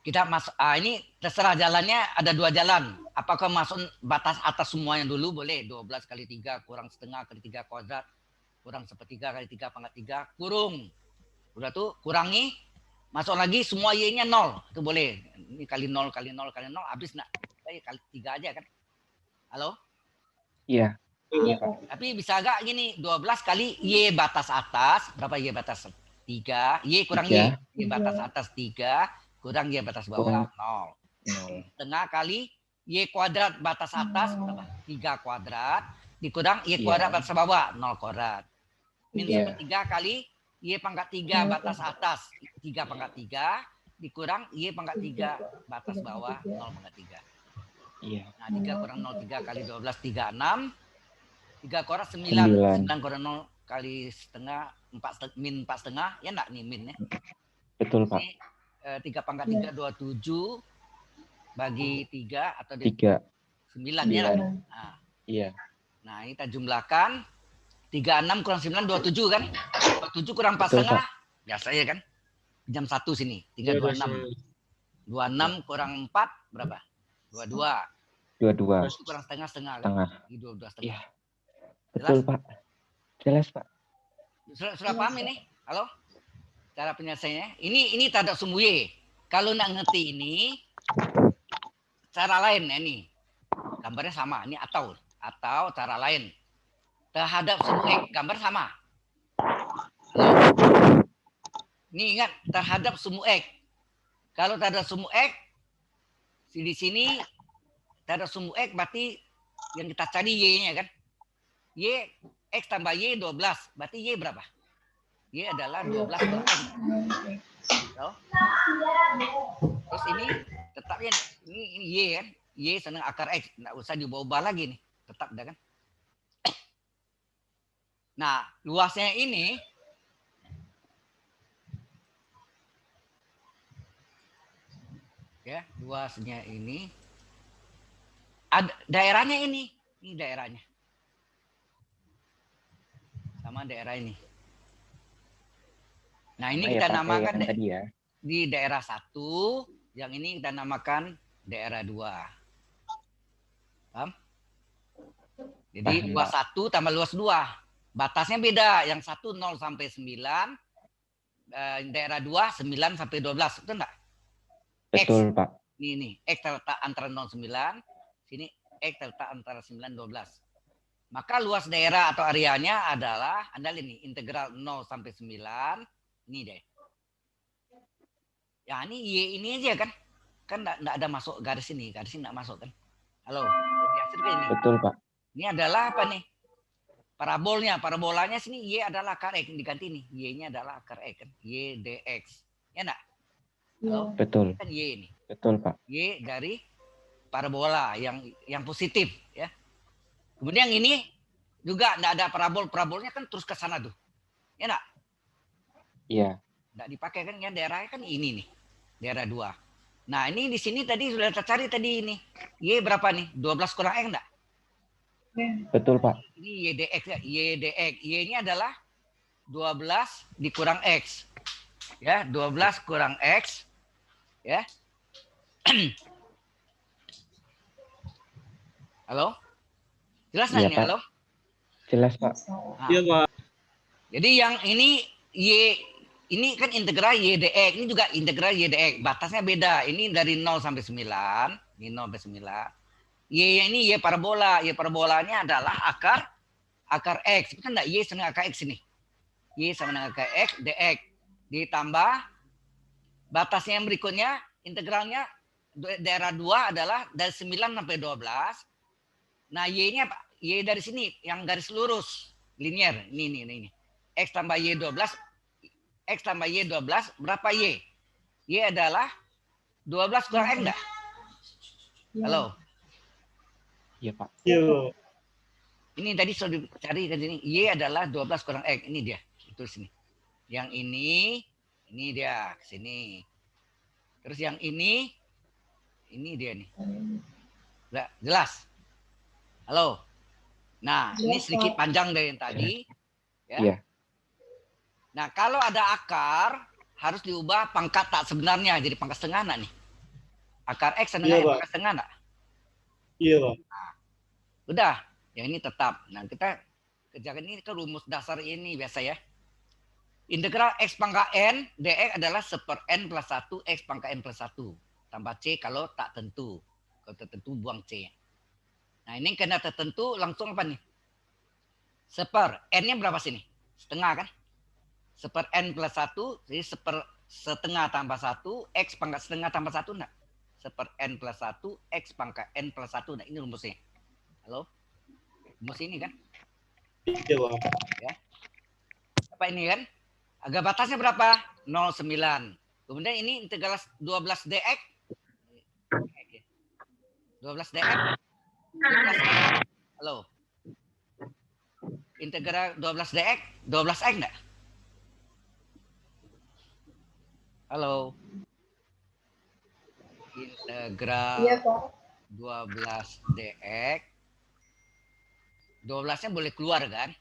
kita masuk, ini terserah jalannya, ada 2 jalan. Apakah masuk batas atas semuanya dulu? Boleh. 12 kali 3 kurang setengah kali 3 kuadrat. Kurang 1/3 kali 3 pangkat 3. Kurung. Udah tuh, kurangi. Masuk lagi semua Y-nya 0. Itu boleh. Ini kali 0, kali 0, kali 0. Habis enggak? Kali 3 aja kan? Halo? Iya. Iya, Pak. Tapi bisa agak gini. 12 kali Y batas atas. Berapa Y batas? 3. Y kurang Y. 3. Y batas atas 3. Kurang Y batas bawah 0. 0. Setengah kali Y kuadrat batas atas berapa? 3 kuadrat dikurang Y kuadrat Iya. batas bawah 0 kuadrat. Min Iya. 1/3 kali Y pangkat 3 batas atas 3 pangkat 3 dikurang Y pangkat 3 batas bawah 0 pangkat 3. Iya. Nah, 3 kurang 0, 3 kali 12, 36. 3 kuadrat 9. 9 kurang 0 kali setengah, 4, min 4,5. Ya enggak nih minnya? Betul, Pak. Ini 3 pangkat 3, 27. Bagi 3 atau 3. 9 ya. Sembilan. Nah, Iya. nah, ini kita jumlahkan 36 kurang 9 27 kan? 27 kurang 4 Betul, setengah. Biasa ya kan? Jam 1 sini. 326. 26 kurang 4 berapa? 22. 22. 1 kurang setengah kan? Setengah. Jadi 12 setengah. Iya. Betul, Pak. Jelas, Pak. Sudah paham ini? Halo? Cara penyelesaiannya. Ini tanda sumbu Y. Kalau nggak ngerti ini, cara lain ya nih. Gambarnya sama. Ini atau cara lain. Terhadap sumbu X, gambar sama. Ini ingat, terhadap sumbu X. Kalau terhadap sumbu X, Di sini ada sumbu X berarti yang kita cari Y-nya kan. Y, X tambah Y 12. Berarti Y berapa? Y adalah 12 kurang X. So, terus ini tetapnya ini Y kan. Y senang akar X. Nggak usah diubah lagi nih. Tetap dah kan. Nah, luasnya ini ya, luasnya ini ada daerahnya ini daerahnya. Sama daerah ini. Nah, ini kita namakan tadi ya. di daerah 1, yang ini kita namakan daerah 2. Paham? Jadi Paham, luas 1 tambah luas 2. Batasnya beda. Yang 1 0 sampai 9. Daerah 2 9 sampai 12. Betul enggak? Betul, Pak. Ini X terletak antara 0 9. Sini X terletak antara 9 12. Maka luas daerah atau areanya adalah ini integral 0 sampai 9. Ini deh. Ya ini Y ini aja kan. Kan enggak ada masuk garis ini. Garis ini enggak masuk kan. Halo. Ini. Betul, Pak. Ini adalah apa nih? Parabolnya. Parabolanya sini Y adalah akar X. Diganti nih. Y-nya adalah akar X kan. Y dx. Ya enggak? Halo? Betul. Kan Y ini. Betul, Pak. Y dari parabola yang positif ya. Kemudian yang ini juga enggak ada parabol. Parabolnya kan terus ke sana tuh. Ya enggak? Iya. Enggak dipakai kan ya, daerahnya kan ini nih. Daerah 2. Nah, ini di sini tadi sudah kita cari tadi ini. Y berapa nih? 12 kurang X enggak? Betul, Pak. Ini Y dx ya. Y dx. Y-nya adalah 12 dikurang X. Ya, 12 kurang X. Ya. Halo? Jelas Iya, nanya, Pak. halo? Jelas, Pak. Nah, Iya, Pak. jadi yang ini Y ini kan integral Y dx, ini juga integral Y dx. Batasnya beda. Ini dari 0 sampai 9, ini 0 sampai 9. Y ini Y parabola. Y parabolanya adalah akar X. Betul enggak? Y sama dengan akar X ini. Y sama dengan akar X dx. Ditambah batasnya yang berikutnya, integralnya daerah 2 adalah dari 9 sampai 12. Nah, Y-nya Y dari sini yang garis lurus, linier. Ini. X tambah Y 12. X tambah Y 12 berapa Y? Y adalah 12 kurang X enggak? Halo. Iya, Pak. Iya. Ini tadi sudah dicari ke sini. Y adalah 12 kurang X. Ini dia. Itu sini. Yang ini dia ke sini. Terus yang ini dia nih. Udah jelas? Halo. Nah, ini sedikit panjang dari yang tadi. Ya. Iya. Nah, kalau ada akar, harus diubah pangkat tak sebenarnya. Jadi pangkat setengah enggak nih? Akar X sama Iya, dengan Pak. pangkat setengah enggak? Iya, Pak. Udah, yang ini tetap. Nah, kita kerjakan ini ke rumus dasar ini biasa ya. Integral X pangkat N, dx adalah 1/n plus 1, X pangkat N plus 1. Tambah C kalau tak tentu. Kalau tertentu, buang C. Nah, ini karena tertentu, langsung apa nih? 1/, N-nya berapa sini? Setengah kan? 1/n plus 1, jadi setengah tambah 1, X pangkat setengah tambah 1 enggak? 1/n plus 1, X pangkat N plus 1. Nah, ini rumusnya. Halo? Rumus ini kan? Iya, Pak. Ya. Apa ini kan? Agak batasnya berapa? 0,9. Kemudian ini integral 12 dx. 12 dx. 12 x. Halo? Integral 12 dx, 12 x enggak? Halo? Integral Iya, Pak. 12 dx. 12-nya boleh keluar kan?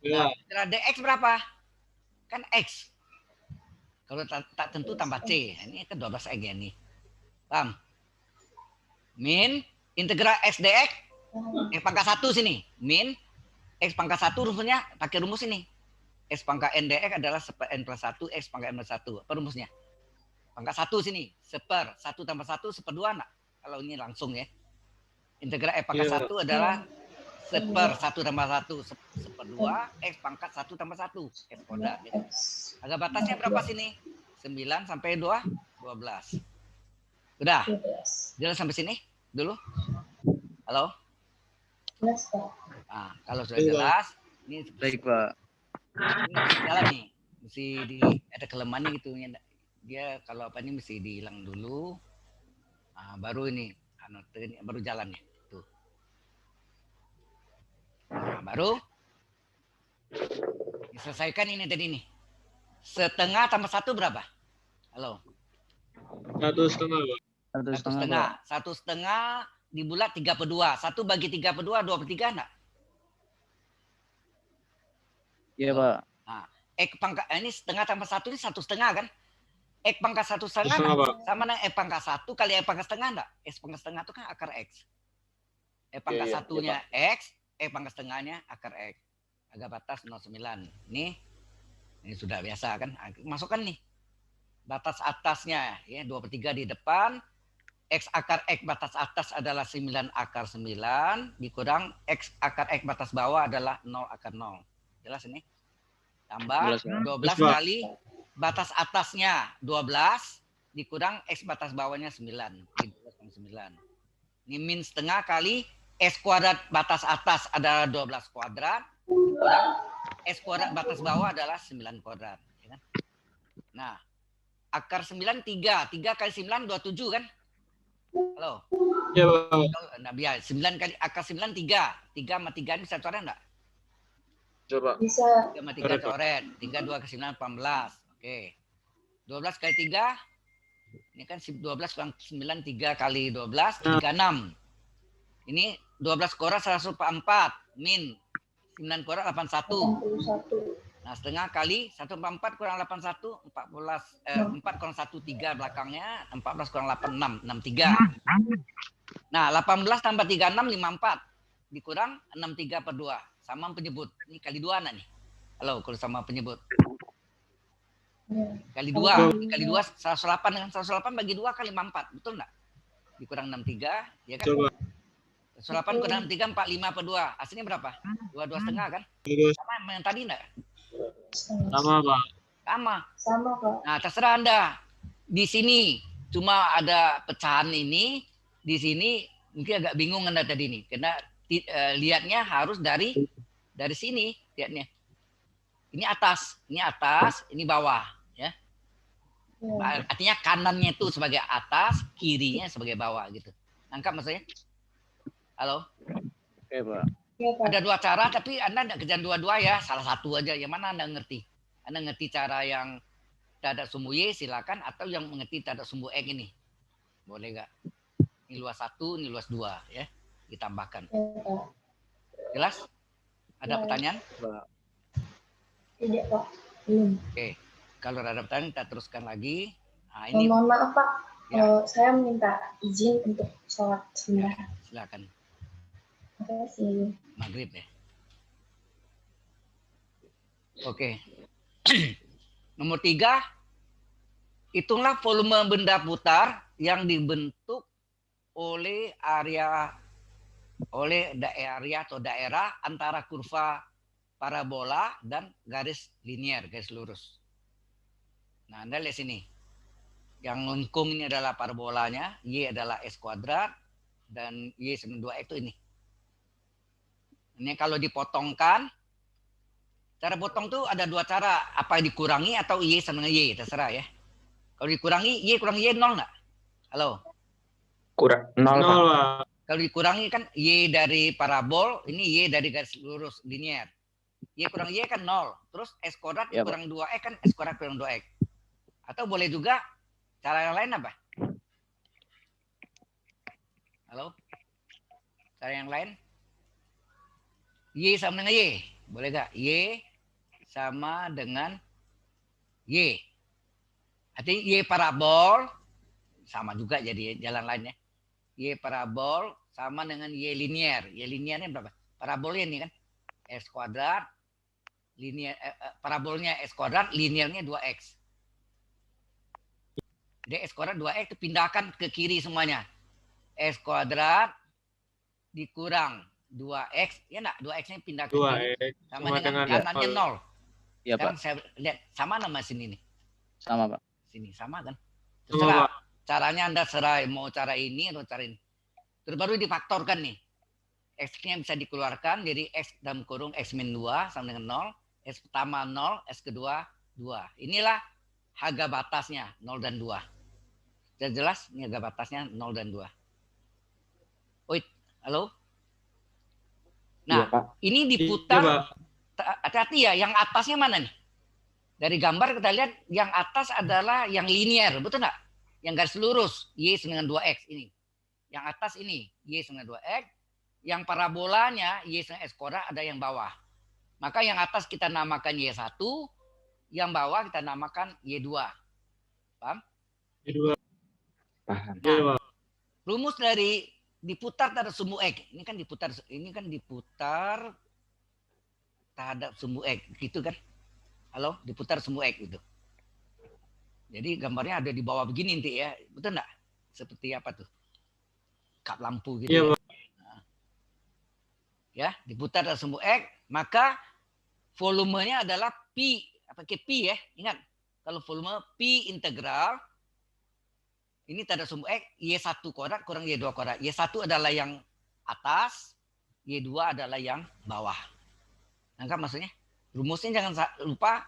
Iya. Integral dx berapa? Kan X. Kalau tak tentu tambah C. Ini kan 12 X ya nih. Paham? Min integral X dx. X pangkat 1 sini. Min X pangkat 1 rumusnya pakai rumus ini. X pangkat N dx adalah 1/n plus 1. X pangkat N plus 1. Apa rumusnya? Pangkat 1 sini. 1 tambah 1 1/2 enggak? Kalau ini langsung ya. Integral X pangkat 1 adalah 1/1 tambah 1 1/2 X pangkat 1 tambah 1 X kuadrat. Agak batasnya berapa sini? 9 sampai 12. Udah? 12. Jelas sampai sini dulu? Halo? Jelas, Pak. Nah, kalau sudah Iya, Pak. jelas, ini Baik, Pak. ini mesti jalan nih. Mesti ada kelemahannya gitu. Dia kalau apa ini mesti dihilang dulu. Nah, baru ini baru jalan ya. Tuh. Nah, baru diselesaikan ini tadi nih. Setengah tambah 1 berapa? Halo. 1,5, Pak. 1,5, Pak. 1,5 dibulat 3/2. 1 bagi 3/2, 2/3 enggak? Iya, Pak. X pangkat ini setengah tambah 1 ini 1,5 kan? X pangkat 1,5 1,5, Pak. sama dengan X pangkat 1 kali X pangkat setengah enggak? X pangkat setengah itu kan akar X. X pangkat Iya, iya, satunya X, X pangkat setengahnya akar X. Agak batas 0,9. Ini sudah biasa kan? Masukkan nih. Batas atasnya ya 2/3 di depan. X akar X batas atas adalah 9 akar 9 dikurang X akar X batas bawah adalah 0 akar 0. Jelas ini? Tambah Jelas, Pak. 12 Jelas, Pak. kali batas atasnya 12 dikurang X batas bawahnya 9. 12,9. Ini min setengah kali X kuadrat batas atas adalah 12 kuadrat dikurang X kuadrat batas bawah adalah 9 kuadrat. Ya kan? Nah, akar 9 3. 3 kali 9 27 kan? Halo? Iya, Pak. Nah, biar 9 kali akar 9 3. 3 sama 3 ini bisa coret enggak? Coba. Bisa. 3 sama 3 coret. 3 2 ke 9 18. Oke. 12 kali 3 ini kan 12 kurang 9 3 kali 12 36. Ini 12 kuadrat 144 min 9 kuadrat 81. 81. Nah, setengah kali 144 kurang 81 4 kurang 1 3 belakangnya 14 kurang 8 6 63. Nah, 18 tambah 36 54 dikurang 63/2 sama penyebut. Ini kali 2 anak nih. Halo, kalau sama penyebut. Ya. Kali 2, kali 2 108 dengan 108 bagi 2 kali 54, betul enggak? Dikurang 63, ya kan? Coba. 108 kurang 63 45/2. Hasilnya berapa? 2,5 kan? Terus. Sama yang tadi enggak? Sama, Pak. Sama. Sama, Pak. Nah, terserah Anda. Di sini cuma ada pecahan ini, di sini mungkin agak bingung Anda tadi nih. Karena lihatnya harus dari sini lihatnya. Ini atas, ini bawah, ya. Ya. Artinya kanannya itu sebagai atas, kirinya sebagai bawah gitu. Nangkap maksudnya? Halo? Oke, Pak. Ya, Pak. Ada 2 cara, tapi Anda tidak kerjaan dua-dua ya. Salah satu aja. Yang mana Anda ngerti? Anda ngerti cara yang tak ada sumbu Y, silakan. Atau yang mengerti tak ada sumbu X ini. Boleh nggak? Ini luas 1, ini luas 2. Ya. Ditambahkan. Ya, Pak. Jelas? Ada Ya. pertanyaan? Pak. Tidak, Pak. Belum. Oke. Kalau ada pertanyaan, kita teruskan lagi. Nah, ini Mohon maaf, Pak. Ya. Saya minta izin untuk sholat sebentar. silakan. Terima kasih. Maghrib ya. Oke. Nomor 3, hitunglah volume benda putar yang dibentuk oleh area atau daerah antara kurva parabola dan garis linier, garis lurus. Nah, Anda lihat sini. Yang lengkung ini adalah parabolanya, Y adalah S kuadrat, dan Y sama 2X itu ini. Ini kalau dipotongkan, cara potong tuh ada 2 cara. Apa dikurangi atau Y sama dengan Y, terserah ya. Kalau dikurangi, Y kurang Y 0 nggak? Halo? Kurang 0, Pak. 0, Pak. Kalau dikurangi kan Y dari parabol, ini Y dari garis lurus linier. Y kurang Y kan 0. Terus S kuadrat Ya, kurang 2X kan S kuadrat kurang 2X. Atau boleh juga cara yang lain apa? Halo? Cara yang lain? Y sama dengan Y. Boleh gak? Y sama dengan Y. Artinya Y parabol. Sama juga jadi jalan lainnya. Y parabol sama dengan Y linier. Y liniernya berapa? Parabolnya ini kan. S kuadrat. Parabolnya S kuadrat. Liniernya 2X. Jadi S kuadrat 2X itu pindahkan ke kiri semuanya. S kuadrat dikurang 2X, ya enggak? 2X-nya pindah ke 2X. kiri. Sama Sama dengan dengan kanannya 0. Iya, Pak. Sekarang saya lihat sama nama sini nih. Sama, Pak. Sini sama kan? Sama, Terserah. Pak. caranya Anda serah mau cara ini atau cara ini. Terus baru difaktorkan nih. X-nya bisa dikeluarkan, jadi X dalam kurung X min 2 sama dengan 0. X pertama 0, X kedua 2. Inilah harga batasnya 0 dan 2. Sudah jelas? Ini harga batasnya 0 dan 2. Wait, halo? Nah, Iya, Pak. ini Iya, diputar. Pak. Hati-hati ya, yang atasnya mana nih? Dari gambar kita lihat yang atas adalah yang linear, betul nggak? Yang garis lurus, Y sama dengan 2X ini. Yang atas ini, Y sama dengan 2X. Yang parabolanya, Y sama X kuadrat ada yang bawah. Maka yang atas kita namakan Y1, yang bawah kita namakan Y2. Paham? Kedua. Paham. Iya, Pak. Rumus dari diputar terhadap sumbu X. Ini kan diputar terhadap sumbu X, gitu kan? Halo, diputar sumbu X itu. Jadi gambarnya ada di bawah begini nanti ya, betul enggak? Seperti apa tuh? Kap lampu gitu. Iya, Ya. Pak. Ya, diputar terhadap sumbu X, maka volumenya adalah pi, pakai pi ya. Ingat, kalau volume pi integral ini terhadap sumbu X, Y1 kuadrat kurang Y2 kuadrat. Y1 adalah yang atas, Y2 adalah yang bawah. Nangkap maksudnya? Rumusnya jangan lupa,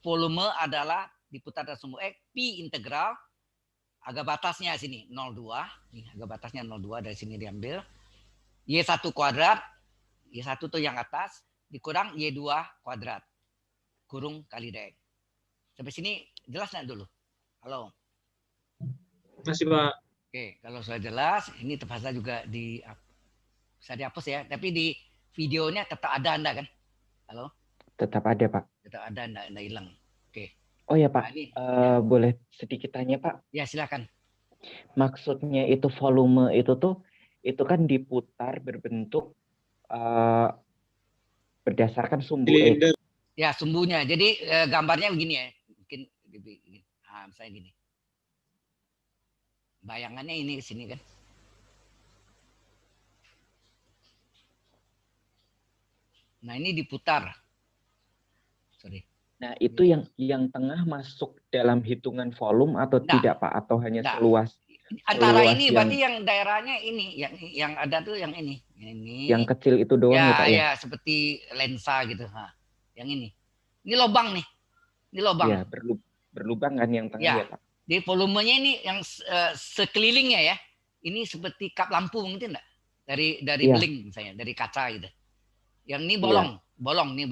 volume adalah diputar terhadap sumbu X, pi integral, agak batasnya sini 0,2. Nih, agak batasnya 0,2 dari sini diambil. Y1 kuadrat, Y1 itu yang atas, dikurang Y2 kuadrat. Kurung kali dx. Sampai sini jelas nggak dulu? Halo? Masih, Pak. Oke, kalau sudah jelas, ini terpaksa juga bisa dihapus ya. Tapi di videonya tetap ada Anda kan? Halo? Tetap ada, Pak. Tetap ada, Anda hilang. Oke. Oh ya, Nah, Pak. ini, Boleh sedikit tanya, Pak? ya silakan. Maksudnya itu volume itu tuh, itu kan diputar berbentuk berdasarkan sumbu X. Silinder. Ya, sumbunya. Jadi gambarnya begini ya. Mungkin misalnya gini. Bayangannya ini ke sini kan. Nah, ini diputar. Sorry. Nah, itu yang tengah masuk dalam hitungan volume atau Nggak. tidak, Pak? Atau hanya Nggak. seluas Antara Seluas ini yang- berarti yang daerahnya ini, yang ada tuh yang ini. Ini. yang kecil itu doang Ya, ya, Pak? Ya, ya, seperti lensa gitu. Nah, yang ini. Ini lubang nih. Ini lubang. ya berlubang kan yang tengah Ya. ya, Pak? Jadi volumenya ini yang sekelilingnya ya. Ini seperti kap lampu mungkin enggak? Dari Iya. beling misalnya, dari kaca gitu. Yang ini bolong, bolong nih.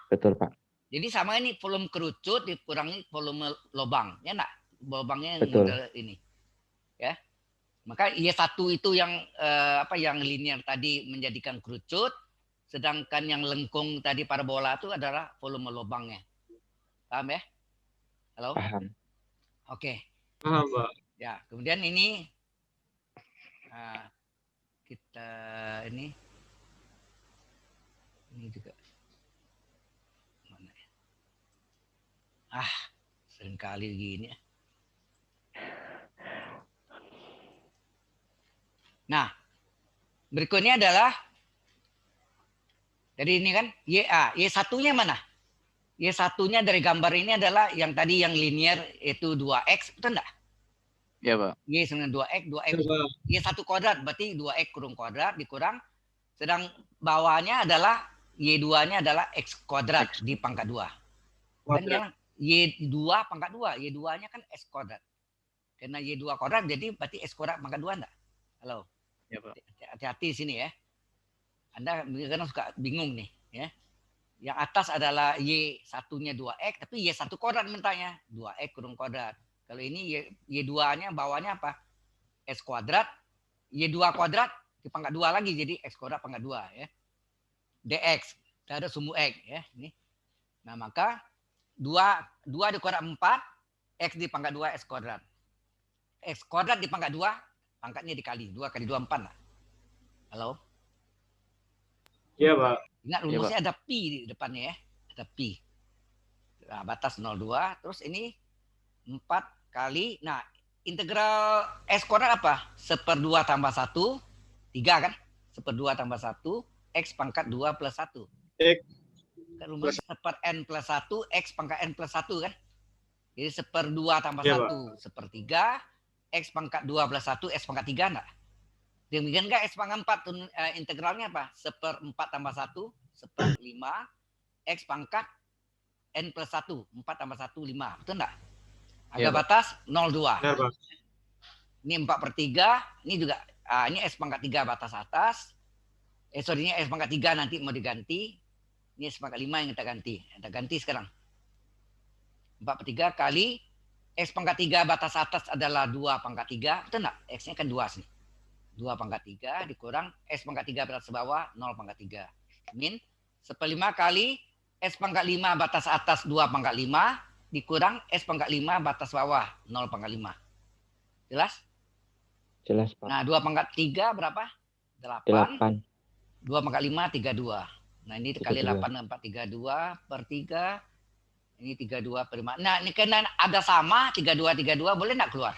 Betul, Pak. Jadi sama ini volume kerucut dikurangi volume lubang, ya enggak? Lubangnya yang Betul. model ini. Ya. Maka Y1 itu yang yang linear tadi menjadikan kerucut, sedangkan yang lengkung tadi parabola itu adalah volume lubangnya. Paham ya? Halo? Paham. Oke. Paham, Pak. Ya, kemudian ini kita ini juga mana ya? Seringkali gini ya. Nah, berikutnya adalah jadi ini kan Y1-nya mana? Y1-nya dari gambar ini adalah yang tadi yang linear itu 2X, betul enggak? Iya, Pak. Y sama 2X, 2X. Iya, Pak. Y1 kuadrat berarti 2X kurung kuadrat dikurang. Sedang bawahnya adalah Y2-nya adalah X kuadrat di pangkat 2. Dan yang Y2 pangkat 2, Y2-nya kan X kuadrat. Karena Y2 kuadrat jadi berarti X kuadrat pangkat 2 enggak? Halo? Iya, Pak. Hati-hati sini ya. Anda kadang suka bingung nih ya. Yang atas adalah Y1-nya 2X, tapi Y1 kuadrat mintanya. 2X kurung kuadrat. Kalau ini Y2-nya bawahnya apa? X kuadrat. Y2 kuadrat di pangkat 2 lagi. Jadi X kuadrat pangkat 2 ya. DX. Ada sumbu X ya. Ini. Nah maka 2 dikuadrat 4. X di pangkat 2 X kuadrat. X kuadrat di pangkat 2. Pangkatnya dikali. 2 kali 2, 4 lah. Halo? Iya, Pak. Ingat rumusnya ada pi di depannya ya. Ada pi. Nah, batas 0,2. Terus ini 4 kali. Nah, integral X kuadrat apa? 1/2 tambah 1. 3 kan? 1/2 tambah 1. X pangkat 2 plus 1. X Kan rumus 1/n plus 1. X pangkat n plus 1 kan? Jadi 1/2 tambah Iya, Pak. 1, 1/3, X pangkat 2 plus 1, X pangkat 3 enggak? Demikian enggak X pangkat 4, integralnya apa? 1/4 tambah 1, 1/5, X pangkat N plus 1, 4 tambah 1, 5. Betul enggak? Ada Iya, Pak. batas 0,2. Benar, Pak. Ini 4/3, ini juga, ini X pangkat 3 batas atas. Sorry, ini X pangkat 3 nanti mau diganti. Ini X pangkat 5 yang kita ganti. Kita ganti sekarang. 4/3 kali X pangkat 3 batas atas adalah 2/3. Betul enggak? X-nya kan 2 sini. 2/3 dikurang X pangkat 3 batas bawah 0/3. Min 1/5 kali X pangkat 5 batas atas 2/5 dikurang X pangkat 5 batas bawah 0/5. Jelas? Jelas, Pak. Nah, 2/3 berapa? 8. 8. 2/5 32. Nah, ini kali 32. 8 4 32 per 3. Ini 32 per 5. Nah, ini karena ada sama 32 boleh enggak keluar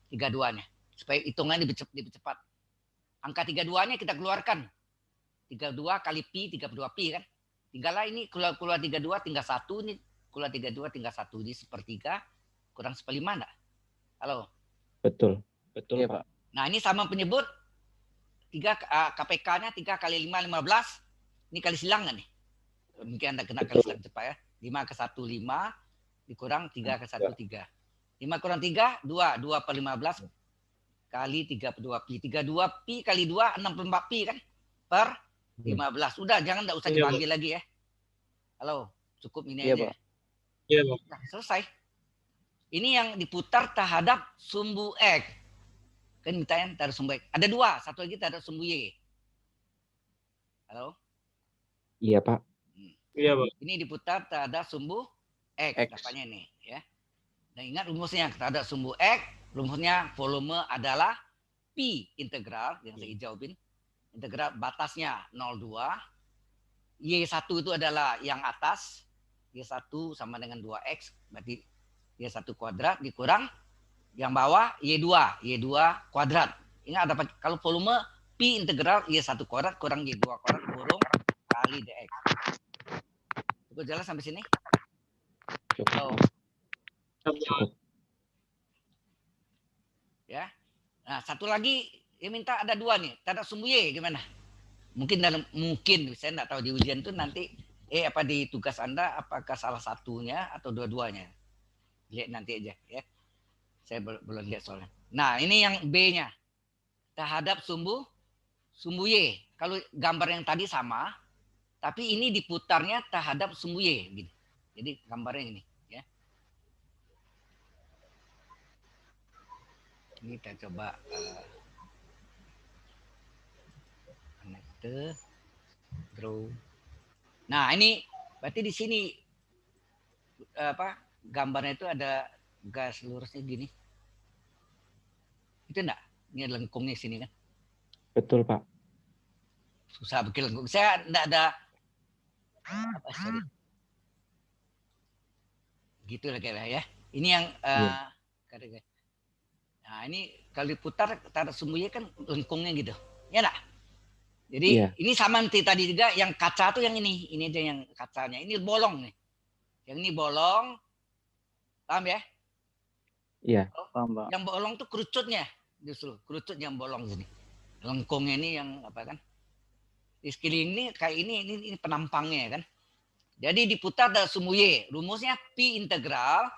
32-nya? Supaya hitungannya lebih cepat. Angka 32-nya kita keluarkan. 32 kali pi 32 pi kan. Tinggallah ini keluar 32 tinggal 1 ini keluar 32 tinggal 1 di 1/3 kurang 1/5 enggak? Halo. Betul. Betul, Iya, Pak. Nah, ini sama penyebut 3 KPK-nya 3 kali 5 15. Ini kali silang kan nih? Mungkin Anda kena kali Betul. silang cepat ya. 5 ke 1 5 dikurang 3 ke 1 3. 5 kurang 3 2 per 15 kali 3/2 pi. 32 pi kali 2 64 pi kan per 15. Udah jangan enggak usah Iya, dibagi lagi ya. Halo, cukup ini Iya, aja. Pak. Iya, Pak. Nah, selesai. Ini yang diputar terhadap sumbu X. Kan ditanya terhadap sumbu X. Ada 2, satu lagi terhadap sumbu Y. Halo? Iya, Pak. Iya, Pak. Ini diputar terhadap sumbu X. X. Dapatnya ini ya. Dan ingat rumusnya terhadap sumbu X, rumusnya volume adalah pi integral yang saya jawabin. Integral batasnya 0,2. Y1 itu adalah yang atas. Y1 sama dengan 2X. Berarti Y1 kuadrat dikurang yang bawah Y2. Y2 kuadrat. Ingat dapat kalau volume pi integral Y1 kuadrat kurang Y2 kuadrat kurung kali dx. Cukup jelas sampai sini? Cukup. Cukup. Ya. Nah, satu lagi yang minta ada 2 nih. Terhadap sumbu Y gimana? Mungkin saya enggak tahu di ujian itu nanti apa di tugas Anda apakah salah satunya atau dua-duanya. Lihat nanti aja ya. Saya belum lihat soalnya. Nah, ini yang B-nya. Terhadap sumbu Y. Kalau gambar yang tadi sama, tapi ini diputarnya terhadap sumbu Y gitu. Jadi gambarnya ini ya. Ini kita coba connector draw. Nah, ini berarti di sini gambarnya itu ada garis lurusnya gini. Itu enggak? Ini ada lengkungnya sini kan. Betul, Pak. Susah bikin lengkung. Saya enggak ada sorry. Gitu lah kayaknya ya. Ini yang nah, ini kalau diputar taruh sumbunya kan lengkungnya gitu. Ya enggak? Jadi ini sama nanti tadi juga yang kaca tuh yang ini. Ini aja yang kacanya. Ini bolong nih. Yang ini bolong. Paham ya? Iya. Paham, Pak. Yang bolong tuh kerucutnya. Justru kerucut yang bolong sini. Lengkungnya ini yang apa kan? Di sekeliling ini kayak ini penampangnya kan. Jadi diputar dari sumbu Y. Rumusnya pi integral.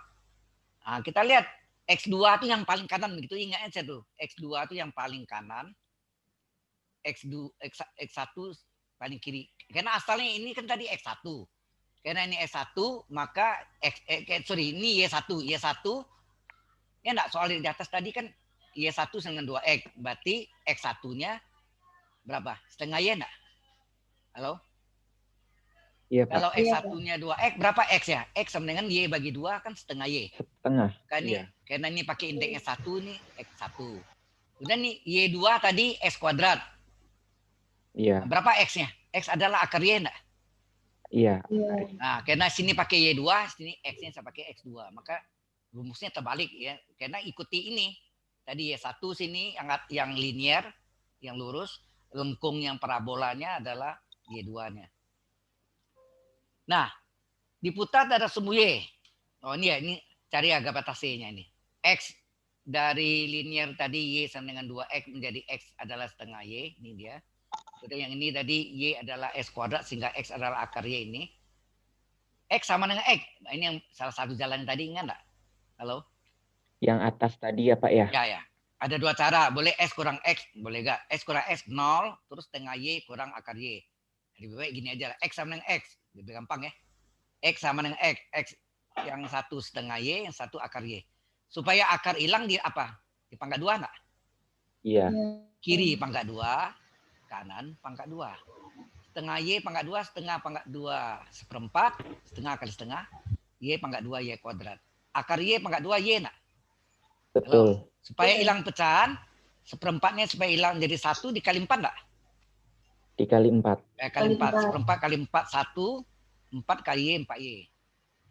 Nah, kita lihat X2 itu yang paling kanan begitu. Ingat aja tuh. X2 itu yang paling kanan. X1 paling kiri. Karena asalnya ini kan tadi X1. Karena ini X1, maka ini Y1. Y1 ya enggak, soal di atas tadi kan Y1 dengan 2X. Berarti X1-nya berapa? Setengah Y enggak? Halo? Iya, Pak. Kalau X1-nya 2X, berapa X ya? X sama dengan Y bagi 2 kan setengah Y. Setengah. Karena ini pakai indeksnya 1 nih, X1. Kemudian nih Y2 tadi X kuadrat. Iya. Berapa X-nya? X adalah akar Y enggak? Iya. Nah, karena sini pakai Y2, sini X-nya saya pakai X2. Maka rumusnya terbalik ya. Karena ikuti ini. Tadi Y1 sini yang linier, yang lurus. Lengkung yang parabolanya adalah Y2-nya. Nah, diputar ada sumbu Y. Oh ini ya, ini cari harga batas Y-nya ini. X dari linear tadi Y sama dengan 2X menjadi X adalah setengah Y. Ini dia. Kemudian yang ini tadi Y adalah S kuadrat sehingga X adalah akar Y ini. X sama dengan X. Nah, ini yang salah satu jalan tadi, ingat nggak? Halo? Yang atas tadi ya Pak ya? Ya. Ada dua cara. Boleh S kurang X. Boleh nggak? S kurang X 0. Terus setengah Y kurang akar Y. Lebih baik gini aja lah. X sama dengan X. Lebih gampang ya. X sama dengan X. X yang satu setengah Y, yang satu akar Y. Supaya akar hilang di apa? Di pangkat 2 enggak? Iya. Kiri pangkat 2, kanan pangkat 2. Setengah Y pangkat 2, setengah pangkat 2 seperempat, setengah kali setengah, Y pangkat 2 Y kuadrat. Akar Y pangkat 2 Y enggak? Betul. Supaya hilang pecahan, seperempatnya supaya hilang jadi 1 dikali 4 enggak? Dikali 4. Kali 4, seperempat kali 4, 1, 4 kali Y, 4Y.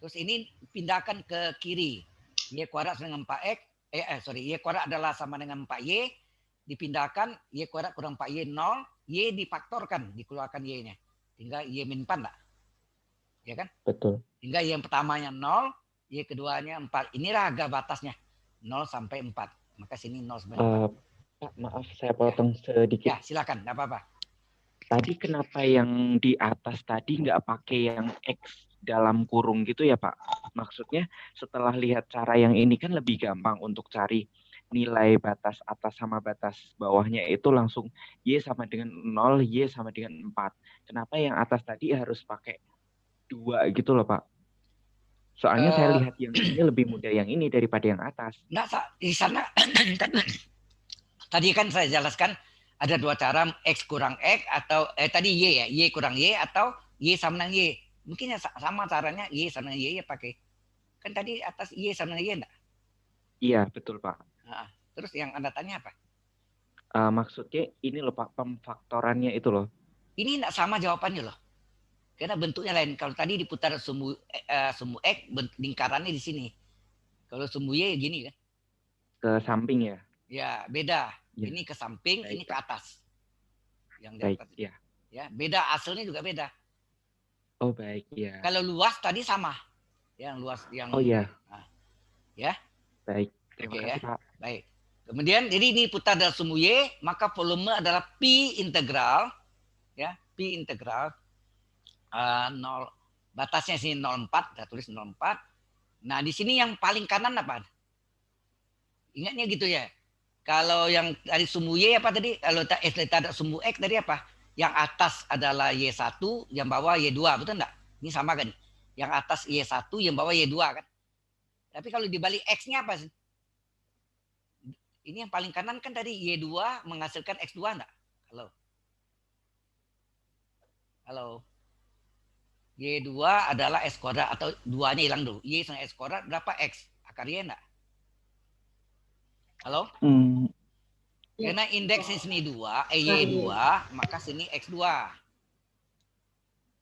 Terus ini pindahkan ke kiri. Y kuadrat sama dengan 4X, Y kuadrat adalah sama dengan 4Y, dipindahkan Y kuadrat kurang 4Y 0, Y difaktorkan, dikeluarkan Y-nya. Tinggal Y min 4 enggak? Ya kan? Betul. Tinggal Y yang pertamanya 0, Y keduanya 4. Inilah harga batasnya. 0 sampai 4. Maka sini 0 sampai 4. Pak, maaf saya potong sedikit. Ya, silakan, enggak apa-apa. Tadi kenapa yang di atas tadi nggak pakai yang X dalam kurung gitu ya Pak? Maksudnya setelah lihat cara yang ini kan lebih gampang untuk cari nilai batas atas sama batas bawahnya itu langsung Y sama dengan 0, Y sama dengan 4. Kenapa yang atas tadi harus pakai 2 gitu loh Pak? Soalnya saya lihat yang ini lebih mudah yang ini daripada yang atas. Enggak, di sana tadi kan saya jelaskan ada dua cara, X kurang X atau tadi Y ya, Y kurang Y atau Y sama dengan Y. Mungkin ya sama caranya Y sama dengan Y ya pakai. Kan tadi atas Y sama dengan Y enggak? Iya, betul Pak. Nah, terus yang Anda tanya apa? Maksudnya ini loh Pak, pemfaktorannya itu loh. Ini enggak sama jawabannya loh. Karena bentuknya lain. Kalau tadi diputar sumbu X, lingkarannya di sini. Kalau sumbu Y gini kan. Ke samping ya? Ya, beda. Ya. Ini ke samping, Baik, ini ke atas. Yang di Baik, atas. ya. Ya, beda, hasilnya juga beda. Oh, baik, ya. Kalau luas tadi sama. Yang luas yang Oh, iya. Nah, ya. Baik, terima Oke, kasih ya. Pak. Baik. Kemudian jadi ini putar dalam sumbu Y, maka volume adalah Pi integral, ya, Pi integral 0, batasnya sini 0,4, kita tulis 0,4. Nah, di sini yang paling kanan apa? Ingatnya gitu ya. Kalau yang dari sumbu Y apa tadi? Kalau ada sumbu X tadi apa? Yang atas adalah Y1, yang bawah Y2, betul enggak? Ini sama kan? Yang atas Y1, yang bawah Y2 kan? Tapi kalau dibalik X-nya apa sih? Ini yang paling kanan kan tadi Y2 menghasilkan X2 enggak? Halo. Y2 adalah S kuadrat atau 2-nya hilang dulu. Y sama S kuadrat berapa X? Akar Y enggak? Halo? Karena indeksnya sini 2, Y2, maka sini X2.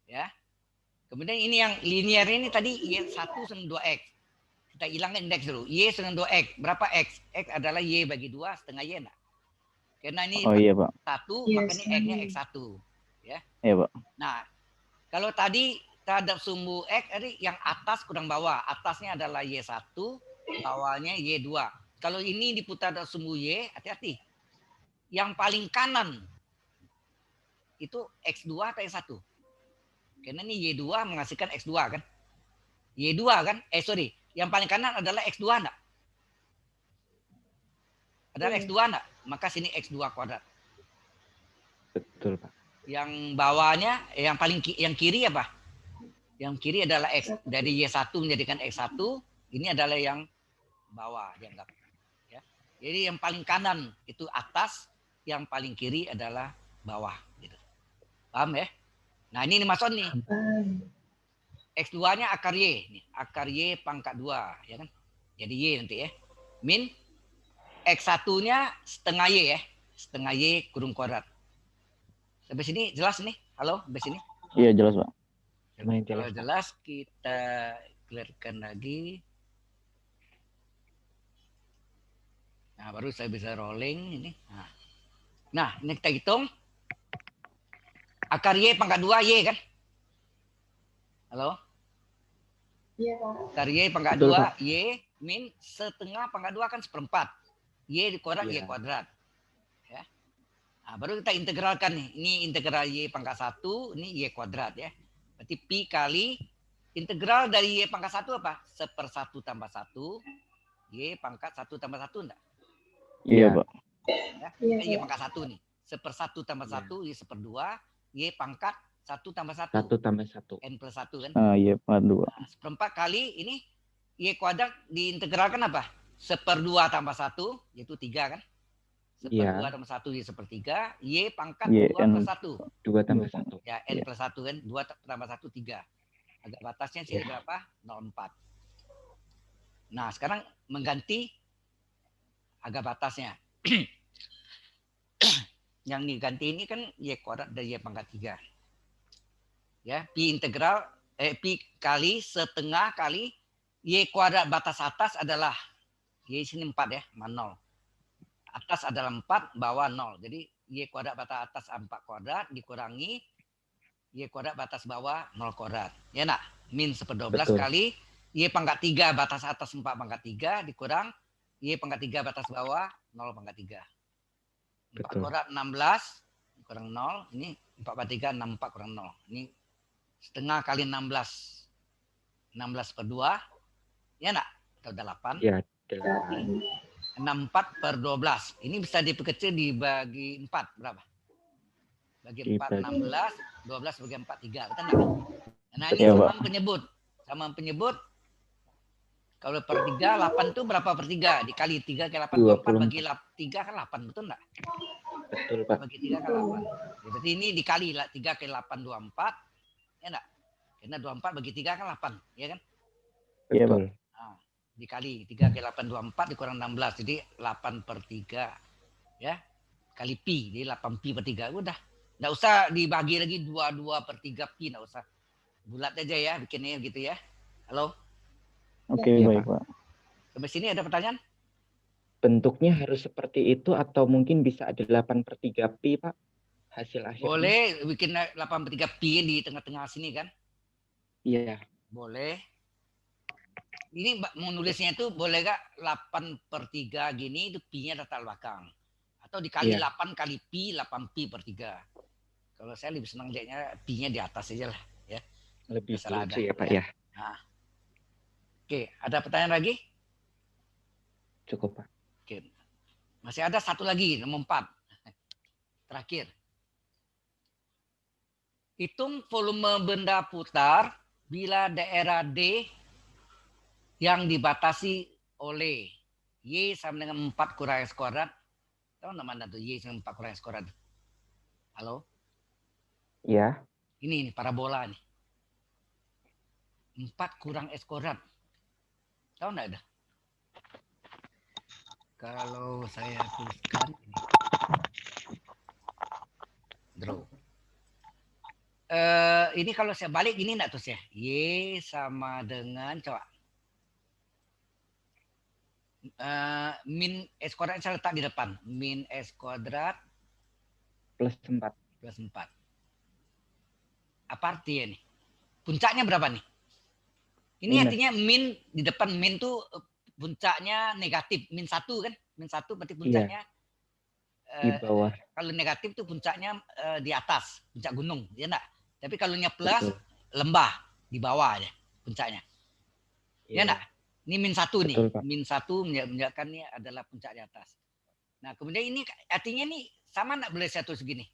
Ya. Kemudian ini yang linear ini tadi Y1 sama 2X. Kita hilangkan indeks dulu. Y sama 2X. Berapa X? X adalah Y bagi 2 setengah Y enggak? Karena ini iya Pak. 1, maka ini X-nya X1. Ya. Iya Pak. Nah, kalau tadi terhadap sumbu X, tadi yang atas kurang bawah. Atasnya adalah Y1, bawahnya Y2. Kalau ini diputar dalam sumbu Y, hati-hati. Yang paling kanan itu X2 atau X1? Karena ini Y2 menghasilkan X2 kan? Y2 kan? Yang paling kanan adalah X2 enggak? Adalah X2 enggak? Maka sini X2 kuadrat. Betul Pak. Yang bawahnya, yang kiri apa? Yang kiri adalah X. Dari Y1 menjadikan X1. Ini adalah yang bawah dianggap. Ya. Jadi yang paling kanan itu atas, yang paling kiri adalah bawah. Gitu. Paham ya? Nah ini masuk nih. X2-nya akar Y. Nih, akar Y pangkat 2. Ya kan? Jadi Y nanti ya. Min X1-nya setengah Y ya. Setengah Y kurung kuadrat. Sampai sini jelas nih? Halo, sampai sini? Iya jelas Pak. Lumayan Kalau jelas. jelas kita clearkan lagi. Nah, baru saya bisa rolling ini. Nah, ini kita hitung. Akar Y pangkat 2 Y kan? Halo? Iya, Pak. Akar Y pangkat Betul, 2 Pak. Y min setengah pangkat 2 kan seperempat. Y dikuadrat Y Iya. kuadrat. Ya. Nah, baru kita integralkan nih. Ini integral Y pangkat 1, ini Y kuadrat ya. Berarti Pi kali integral dari Y pangkat 1 apa? 1/1 tambah 1. Y pangkat 1 tambah 1 enggak? Iya, Pak. Ya. Iya, Y Pak. pangkat 1 nih. 1/1 tambah Iya. 1, Y 1/2. Y pangkat 1 tambah 1. 1 tambah 1. N plus 1 kan. Ah, iya, Pak. 2. Nah, seperempat kali ini Y kuadrat diintegralkan apa? 1/2 tambah 1, yaitu 3 kan? 1/2 Iya. tambah 1, Y 1/3. Y pangkat Y, 2 N. plus 1. 2 tambah 1. Ya, N Iya. plus 1 kan. 2 tambah 1, 3. Agak batasnya sini Iya. berapa? 0,4. Nah, sekarang mengganti agak batasnya. Yang diganti ini kan Y kuadrat dari Y pangkat 3. Ya, Pi integral, Pi kali setengah kali Y kuadrat batas atas adalah, Y sini 4 ya, 0. Atas adalah 4, bawah 0. Jadi Y kuadrat batas atas 4 kuadrat dikurangi Y kuadrat batas bawah 0 kuadrat. Ya nak? Min 1/12 Betul. kali Y pangkat 3 batas atas 4 pangkat 3 dikurang Y pangkat 3 batas bawah 0 pangkat 3. 4 Betul. kuadrat 16 kurang 0. Ini 4 pangkat 3, 64 kurang 0. Ini setengah kali 16. 16/2. Ya nak? Atau 8. Ya, 8. 64/12. Ini bisa diperkecil dibagi 4. Berapa? Bagi 4, Dibagi. 16. 12 bagi 4, 3. Betul nggak? Nah ini Iya, sama penyebut. Sama penyebut. Kalau per 3, 8 itu berapa per 3? Dikali 3 kali 8. 4 bagi 3 kan 8. Betul nggak? Betul, Pak. Bagi 3 kan 8. Ya, berarti ini dikali 3 kali 8, 24. Ya enggak? Karena 24 bagi 3 kan 8. Ya kan? Iya, Pak. Betul. Nah, dikali 3 kali 8, 24 dikurang 16. Jadi 8/3. Ya. Kali pi. Jadi 8 pi per 3. Udah. Nggak usah dibagi lagi 22/3 pi. Nggak usah. Bulat aja ya bikinnya gitu ya. Halo? Oke, Iya, baik, Pak. Sampai sini ada pertanyaan? Bentuknya harus seperti itu atau mungkin bisa ada 8/3 pi, Pak? Hasil akhirnya. Boleh bikin 8/3 pi di tengah-tengah sini kan? Iya. Boleh. Ini mau nulisnya itu boleh gak 8/3 gini itu pi-nya latar belakang. Atau dikali Iya. 8 kali pi, 8 pi per 3. Kalau saya lebih senang lihatnya pi-nya di atas aja lah. Ya. Lebih Masalah lucu ada, ya, Pak ya. ya. Nah. Oke, ada pertanyaan lagi? Cukup, Pak. Oke. Masih ada satu lagi, nomor 4. Terakhir. Hitung volume benda putar bila daerah D yang dibatasi oleh Y sama dengan 4 kurang X kuadrat. Tahu nggak mana tuh Y sama 4 kurang X kuadrat? Halo? Iya. Ini parabola nih. 4 kurang X kuadrat. Tahu nggak ada? Kalau saya tuliskan ini. Draw. Ini kalau saya balik ini enggak tuh ya. Y sama dengan coba. Min S kuadrat saya letak di depan. Min S kuadrat Plus 4. plus 4. Apa artinya nih? Puncaknya berapa nih? Ini Minus. artinya min di depan min tuh puncaknya negatif. Min 1 kan? Min 1 berarti puncaknya Di bawah. kalau negatif tuh puncaknya di atas, puncak gunung, ya enggak? Tapi kalau plus Betul. lembah di bawah aja puncaknya. Ya Iya. enggak? Ini min 1 nih. Betul, Pak. Min 1 menunjukkan ini adalah puncak di atas. Nah, kemudian ini artinya nih sama enggak boleh satu segini?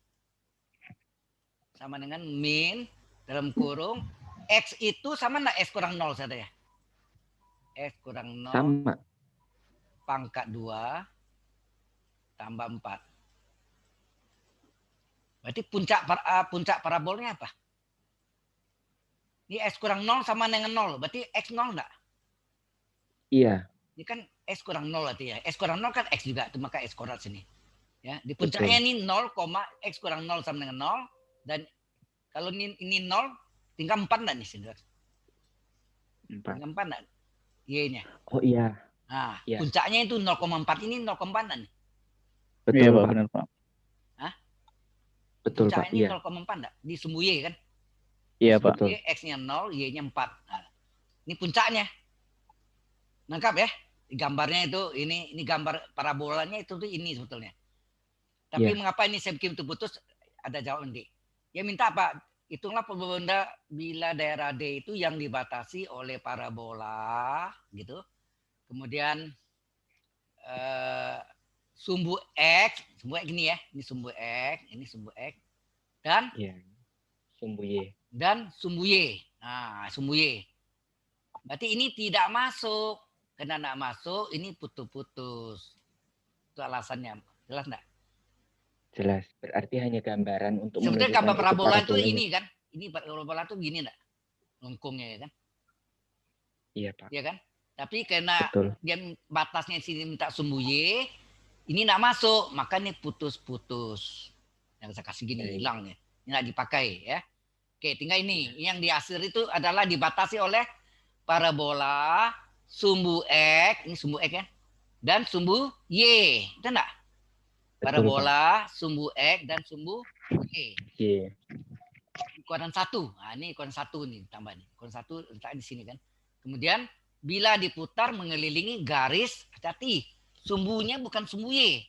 Sama dengan min dalam kurung X itu sama enggak X kurang 0 saja ya? X kurang 0 Sama. pangkat 2 tambah 4. Berarti puncak parabolnya apa? Ini X kurang 0 sama dengan 0. Berarti X 0 enggak? Iya. Ini kan X kurang 0 berarti ya. X kurang 0 kan X juga. Itu maka X kuadrat sini. Ya, di puncaknya ini 0, X kurang 0 sama dengan 0. Dan kalau ini 0, tinggal 4 enggak nih? 4. Tinggal 4 enggak? Y-nya. Oh iya. Nah, Iya. puncaknya itu 0,4 ini 0,4 enggak nih? Betul, Iya, Pak. Pak. Benar, Pak. Betul, Pak. Puncaknya ini Iya. 0,4 enggak? Di sumbu Y kan? Iya, Pak. Betul. Y, X-nya 0, Y-nya 4. Nah, ini puncaknya. Nangkap ya? Gambarnya itu ini gambar parabolanya itu tuh ini sebetulnya. Tapi Iya. mengapa ini saya bikin itu putus? Ada jawab nanti. Ya minta apa? Hitunglah benda bila daerah D itu yang dibatasi oleh parabola, gitu. Kemudian sumbu X ini ya, ini sumbu X, dan Iya. Sumbu Y. sumbu Y. Nah, sumbu Y. Berarti ini tidak masuk. Karena tidak masuk, ini putus-putus. Itu alasannya. Jelas enggak? Jelas. Berarti hanya gambaran untuk Sebenarnya menunjukkan gambar parabola itu parabolanya. ini kan. Ini parabola itu gini enggak? Lengkungnya ya kan. Iya, Pak. Ya kan? Tapi karena Betul. dia batasnya sini minta sumbu Y, ini enggak masuk. Maka ini putus-putus. Yang saya kasih gini, Baik. hilang ya. Ini enggak dipakai ya. Oke, tinggal ini. Yang di akhir itu adalah dibatasi oleh parabola, sumbu X, ini sumbu X ya. Dan sumbu Y. Itu enggak? Betul, Parabola, sumbu X, dan sumbu Y. Y. Ukuran 1. Nah, ini ukuran 1 nih tambah nih. Ukuran 1 letak di sini kan. Kemudian bila diputar mengelilingi garis, hati-hati. Sumbunya bukan sumbu Y.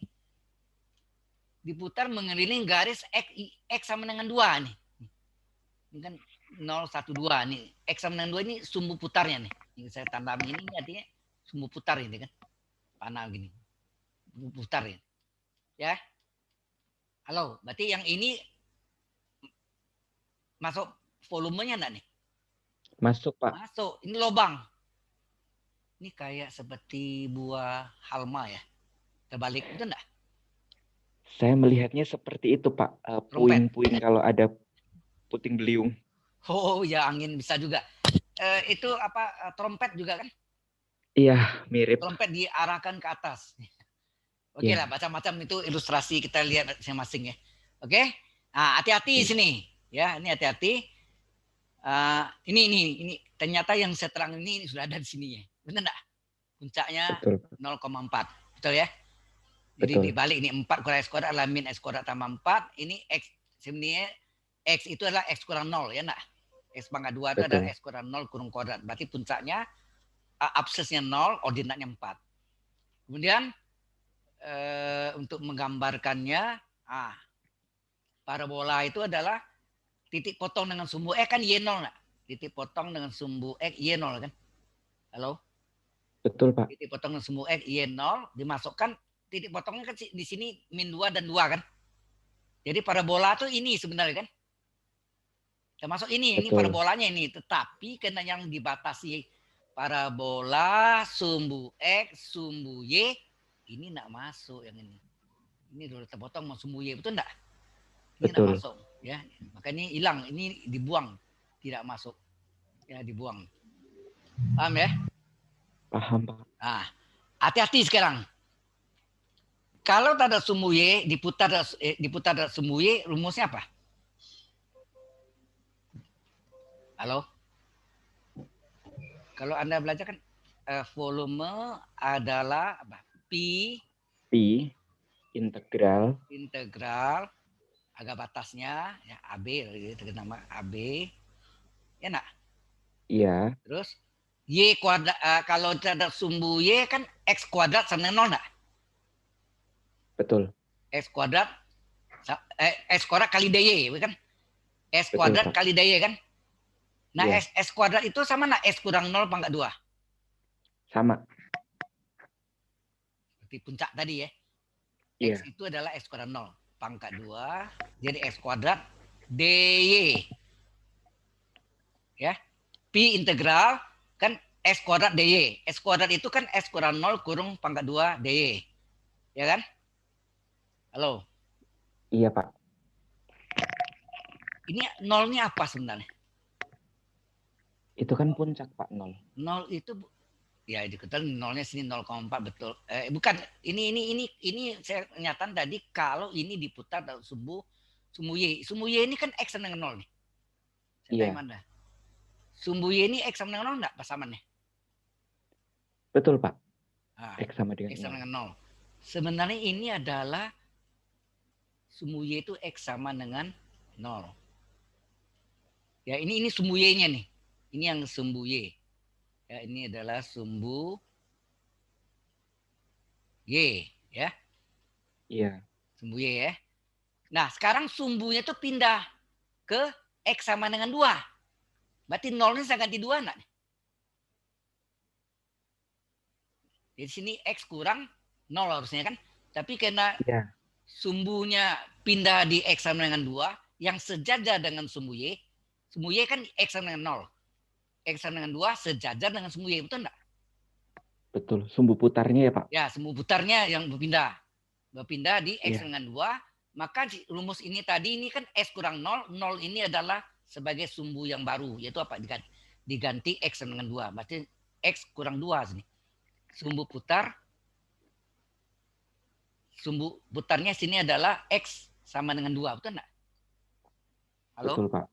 Diputar mengelilingi garis X sama dengan 2 nih. Ini kan 0, 1, 2 nih. X sama dengan 2 ini sumbu putarnya nih. Ini saya tanam ini artinya sumbu putar ini kan. Panah gini. Sumbu putar ya. Ya. Halo, berarti yang ini masuk volumenya enggak nih? Masuk, Pak. Masuk. Ini lubang. Ini kayak seperti buah halma ya. Terbalik itu enggak? Saya melihatnya seperti itu, Pak. Puing-puing kalau ada puting beliung. Oh ya, angin bisa juga. Itu apa? Trompet juga kan? Iya, mirip. Trompet diarahkan ke atas. Oke lah, macam-macam itu ilustrasi kita lihat masing-masing ya. Oke? Nah, hati-hati sini. Ya, ini hati-hati. Ini ternyata yang saya terang ini sudah ada di sini ya. Benar enggak? Puncaknya Betul. 0,4. Betul ya? Jadi Betul. dibalik ini 4 kurang X kuadrat adalah min X kuadrat tambah 4. Ini X sebenarnya X itu adalah X kurang 0 ya enggak? X pangkat 2 itu Betul. adalah X kurang 0 kurung kuadrat. Berarti puncaknya absesnya 0, ordinatnya 4. Kemudian untuk menggambarkannya, parabola itu adalah titik potong dengan sumbu X kan Y0 enggak? Titik potong dengan sumbu X Y0 kan? Halo? Betul, Pak. Titik potong dengan sumbu X Y0 dimasukkan titik potongnya kan di sini min 2 dan 2 kan? Jadi parabola itu ini sebenarnya kan? Termasuk ini Betul. parabolanya ini. Tetapi karena yang dibatasi parabola, sumbu X, sumbu Y, ini enggak masuk yang ini. Ini udah terpotong sama sumbu Y, betul enggak? Ini enggak Betul. masuk. Ya, makanya hilang. Ini dibuang. Tidak masuk. Ya, dibuang. Paham ya? Paham, Pak. Nah, hati-hati sekarang. Kalau tak ada sumbu Y, diputar ada sumbu Y, rumusnya apa? Halo? Kalau Anda belajar kan volume adalah apa? Pi integral agak batasnya ya AB gitu nama AB. Ya enggak? iya. Terus Y kuadrat kalau ada sumbu Y kan X kuadrat sama dengan 0 enggak? Betul. X kuadrat kali DY kan? S Betul, kuadrat Pak. kali DY kan? Nah, Iya. S kuadrat itu sama enggak S kurang 0 pangkat 2? Sama. Seperti puncak tadi ya. Iya. X itu adalah X kurang 0 pangkat 2. Jadi X kuadrat DY. Ya. Pi integral kan S kuadrat DY. S kuadrat itu kan S kurang 0 kurung pangkat 2 DY. Ya kan? Halo. Iya, Pak. Ini nolnya apa sebenarnya? Itu kan puncak, Pak, 0. 0 itu ya diketahui nolnya sini 0,4 betul. Bukan ini saya nyatakan tadi kalau ini diputar dalam sumbu Y. Sumbu Y ini kan X sama dengan 0 nih. Saya Iya. tanya mana? Sumbu Y ini X sama dengan 0 enggak pasamannya? Betul, Pak. Nah, X sama dengan X sama 0. dengan 0. Sebenarnya ini adalah sumbu Y itu X sama dengan 0. Ya, ini sumbu Y-nya nih. Ini yang sumbu Y. Ya, ini adalah sumbu Y, ya. Iya. Sumbu Y ya. Nah, sekarang sumbunya tuh pindah ke X sama dengan 2. Berarti 0 ini saya ganti 2 enggak? Di sini X kurang 0 harusnya kan. Tapi karena Iya. sumbunya pindah di X sama dengan 2, yang sejajar dengan sumbu Y kan X sama dengan 0. X sama dengan 2 sejajar dengan sumbu Y, betul enggak? Betul. Sumbu putarnya ya Pak? Ya, sumbu putarnya yang berpindah. Berpindah di X Iya. dengan 2, maka rumus ini tadi ini kan X kurang 0. 0 ini adalah sebagai sumbu yang baru, yaitu apa? Diganti X sama dengan 2. Berarti X kurang 2 sini. Sumbu putarnya sini adalah X sama dengan 2, betul enggak? Halo? Betul Pak.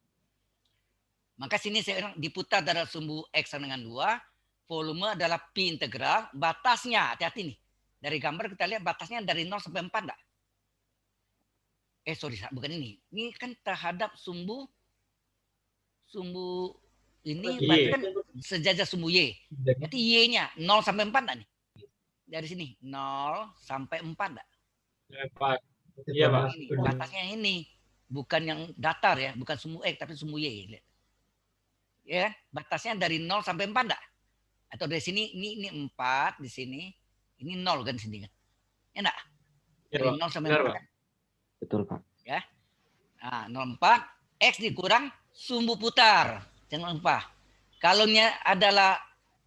Maka sini saya bilang diputar dari sumbu X sama dengan 2, volume adalah pi integral, batasnya, hati-hati nih. Dari gambar kita lihat batasnya dari 0 sampai 4 enggak? Sorry, bukan ini. Ini kan terhadap sumbu ini Y. berarti kan sejajar sumbu Y. Berarti Y-nya 0 sampai 4 enggak nih? Dari sini 0 sampai 4 enggak? 4. Iya Pak. Ini, batasnya ini. Bukan yang datar ya, bukan sumbu X tapi sumbu Y. Lihat. Ya, batasnya dari 0 sampai 4 enggak? Atau dari sini ini 4 di sini. Ini 0 kan sini kan. Ya enggak? Iya, Dari Pak. 0 sampai Benar, 4 Pak. kan? Betul Pak. Ya. Nah, 04 X dikurang sumbu putar. Jangan lupa. Kalau adalah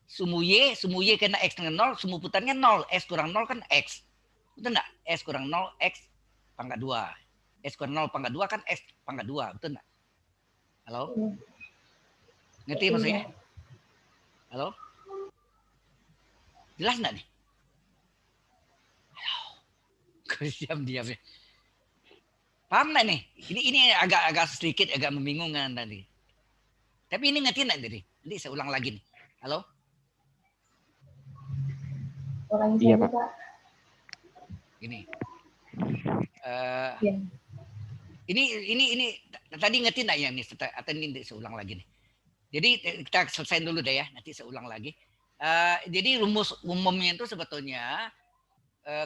sumbu Y kena X dengan 0, sumbu putarnya 0. X kurang 0 kan X. Betul enggak? X kurang 0, X pangkat 2. X kurang 0 pangkat 2 kan X pangkat 2. Betul enggak? Halo? Ngerti maksudnya? Halo? Jelas enggak nih? Halo? Diam-diam ya. Paham nggak nih? Ini agak sedikit agak membingungkan tadi. Tapi ini ngerti nggak tadi? Nanti saya ulang lagi nih. Halo? Iya, Pak. Pak. Ini. Iya. Ini tadi ngerti nggak ya nih? Atau ini saya ulang lagi nih. Jadi kita selesaiin dulu deh ya. Nanti saya ulang lagi. Jadi rumus umumnya itu sebetulnya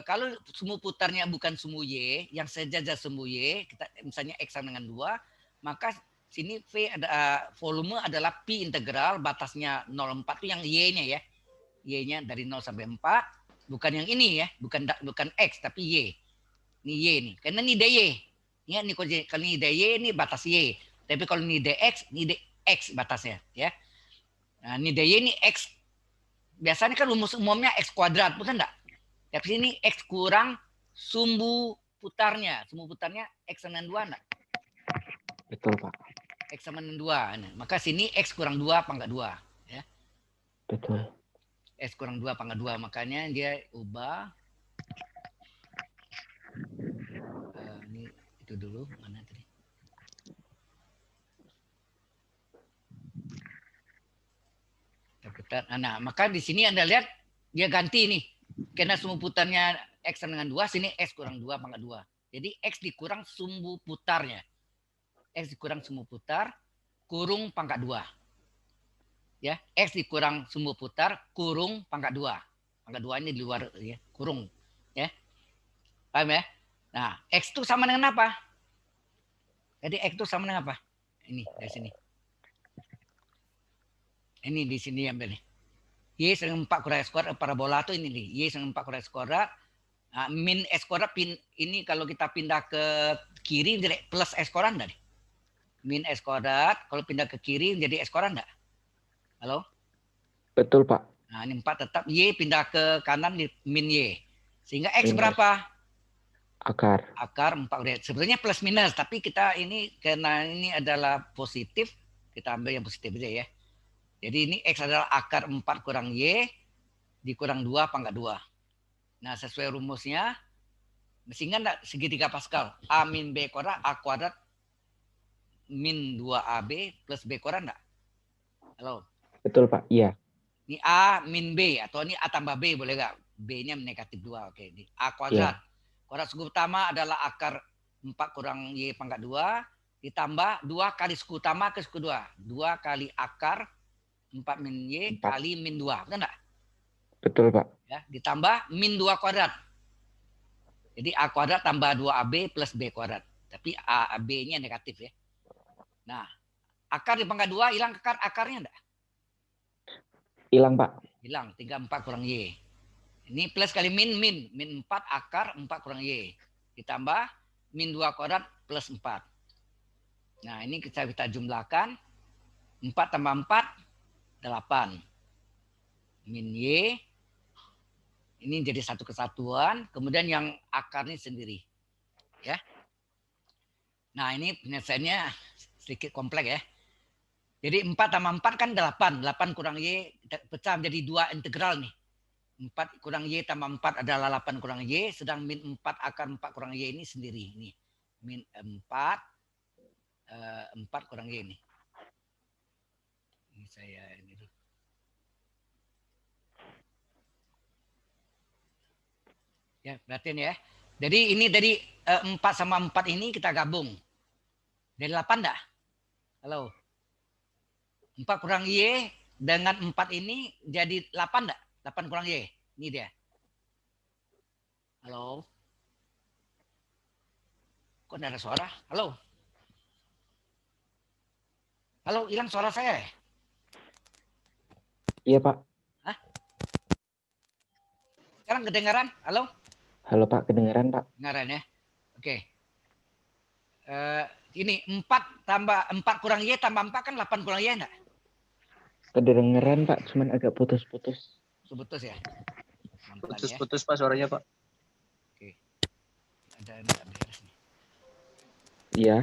kalau sumbu putarnya bukan sumbu Y, yang sejajar sumbu Y, kita misalnya X sama dengan 2, maka sini V ada volume adalah pi integral, batasnya 0,4 itu yang Y-nya ya. Y-nya dari 0 sampai 4, bukan yang ini ya, bukan X tapi Y. Ini Y nih, karena ini DY. Ya, ini kalau ini DY ini batas Y. Tapi kalau ini DX, ini DX batasnya ya. Nah, ini DY ini X. Biasanya kan rumus umumnya X kuadrat, bukan enggak? Tapi sini X kurang sumbu putarnya. Sumbu putarnya X sama 2 enggak? Betul Pak. X sama 2. Nah, maka sini X kurang 2 pangkat 2. Ya. Betul. X kurang 2 pangkat 2. Makanya dia ubah. Ini itu dulu. Mana tadi? Nah, maka di sini Anda lihat dia ganti nih. Karena sumbu putarnya X sama dengan 2, sini X kurang 2 pangkat 2. Jadi X dikurang sumbu putarnya. X dikurang sumbu putar, kurung pangkat 2. Ya, X dikurang sumbu putar, kurung pangkat 2. Pangkat 2 ini di luar ya, kurung. Ya. Paham ya? Nah, X itu sama dengan apa? Jadi X itu sama dengan apa? Ini, dari sini. Ini di sini ambil nih. Y dengan 4 kurang S kuadrat, parabola itu ini nih. Y dengan 4 kurang S kuadrat. Nah, min S kuadrat, ini kalau kita pindah ke kiri jadi plus S kuadrat enggak nih? Min S kuadrat, kalau pindah ke kiri jadi S kuadrat enggak? Halo? Betul Pak. Nah, ini 4 tetap. Y pindah ke kanan di min Y. Sehingga X Minus. berapa? Akar. Akar 4 kurang. Sebetulnya plus minus, tapi kita ini karena ini adalah positif, kita ambil yang positif aja ya. Jadi ini X adalah akar 4 kurang Y dikurang 2 pangkat 2. Nah, sesuai rumusnya, sehingga enggak segitiga Pascal. A min B kuadrat, A kuadrat min 2AB plus B kuadrat enggak? Halo? Betul Pak. Iya. Ini A min B, atau ini A tambah B, boleh enggak? B-nya negatif 2. Oke, ini A kuadrat. Iya. Kuadrat suku utama adalah akar 4 kurang Y pangkat 2, ditambah 2 kali suku utama ke suku 2. 2 kali akar 4 min Y 4. kali min 2. Betul enggak? Betul Pak. Ya, ditambah min 2 kuadrat. Jadi A kuadrat tambah 2AB plus B kuadrat. Tapi B-nya negatif ya. Nah, akar di pangkat 2 hilang akarnya enggak? Hilang, Pak. Hilang, tinggal 4 kurang Y. Ini plus kali min 4 akar 4 kurang Y. Ditambah min 2 kuadrat plus 4. Nah, ini kita jumlahkan. 4 tambah 4, 8. Min Y. Ini jadi satu kesatuan. Kemudian yang akarnya sendiri. Ya. Nah, ini penyelesaiannya sedikit kompleks ya. Jadi 4 tambah 4 kan 8. 8 kurang Y pecah menjadi 2 integral nih. 4 kurang Y tambah 4 adalah 8 kurang Y. Sedang min 4 akar 4 kurang Y ini sendiri. Nih. Min 4 kurang Y ini. Ini saya ini dulu. Ya, perhatiin ya. Jadi ini dari 4 sama 4 ini kita gabung. Dari 8 enggak? Halo. 4 kurang Y dengan 4 ini jadi 8 enggak? 8 kurang Y. Ini dia. Halo. Kok enggak ada suara? Halo. Halo, hilang suara saya. Iya, Pak. Hah? Sekarang kedengaran? Halo? Halo, Pak. Kedengeran, Pak. Kedengaran ya? Oke. Ini 4 kurang Y tambah 4 kan 8 kurang Y enggak? Kedengeran, Pak. Cuman agak putus-putus. Putus ya? Pelan-pelan ya. Putus-putus Pak suaranya Pak. Oke. Ada enggak beres nih. Iya.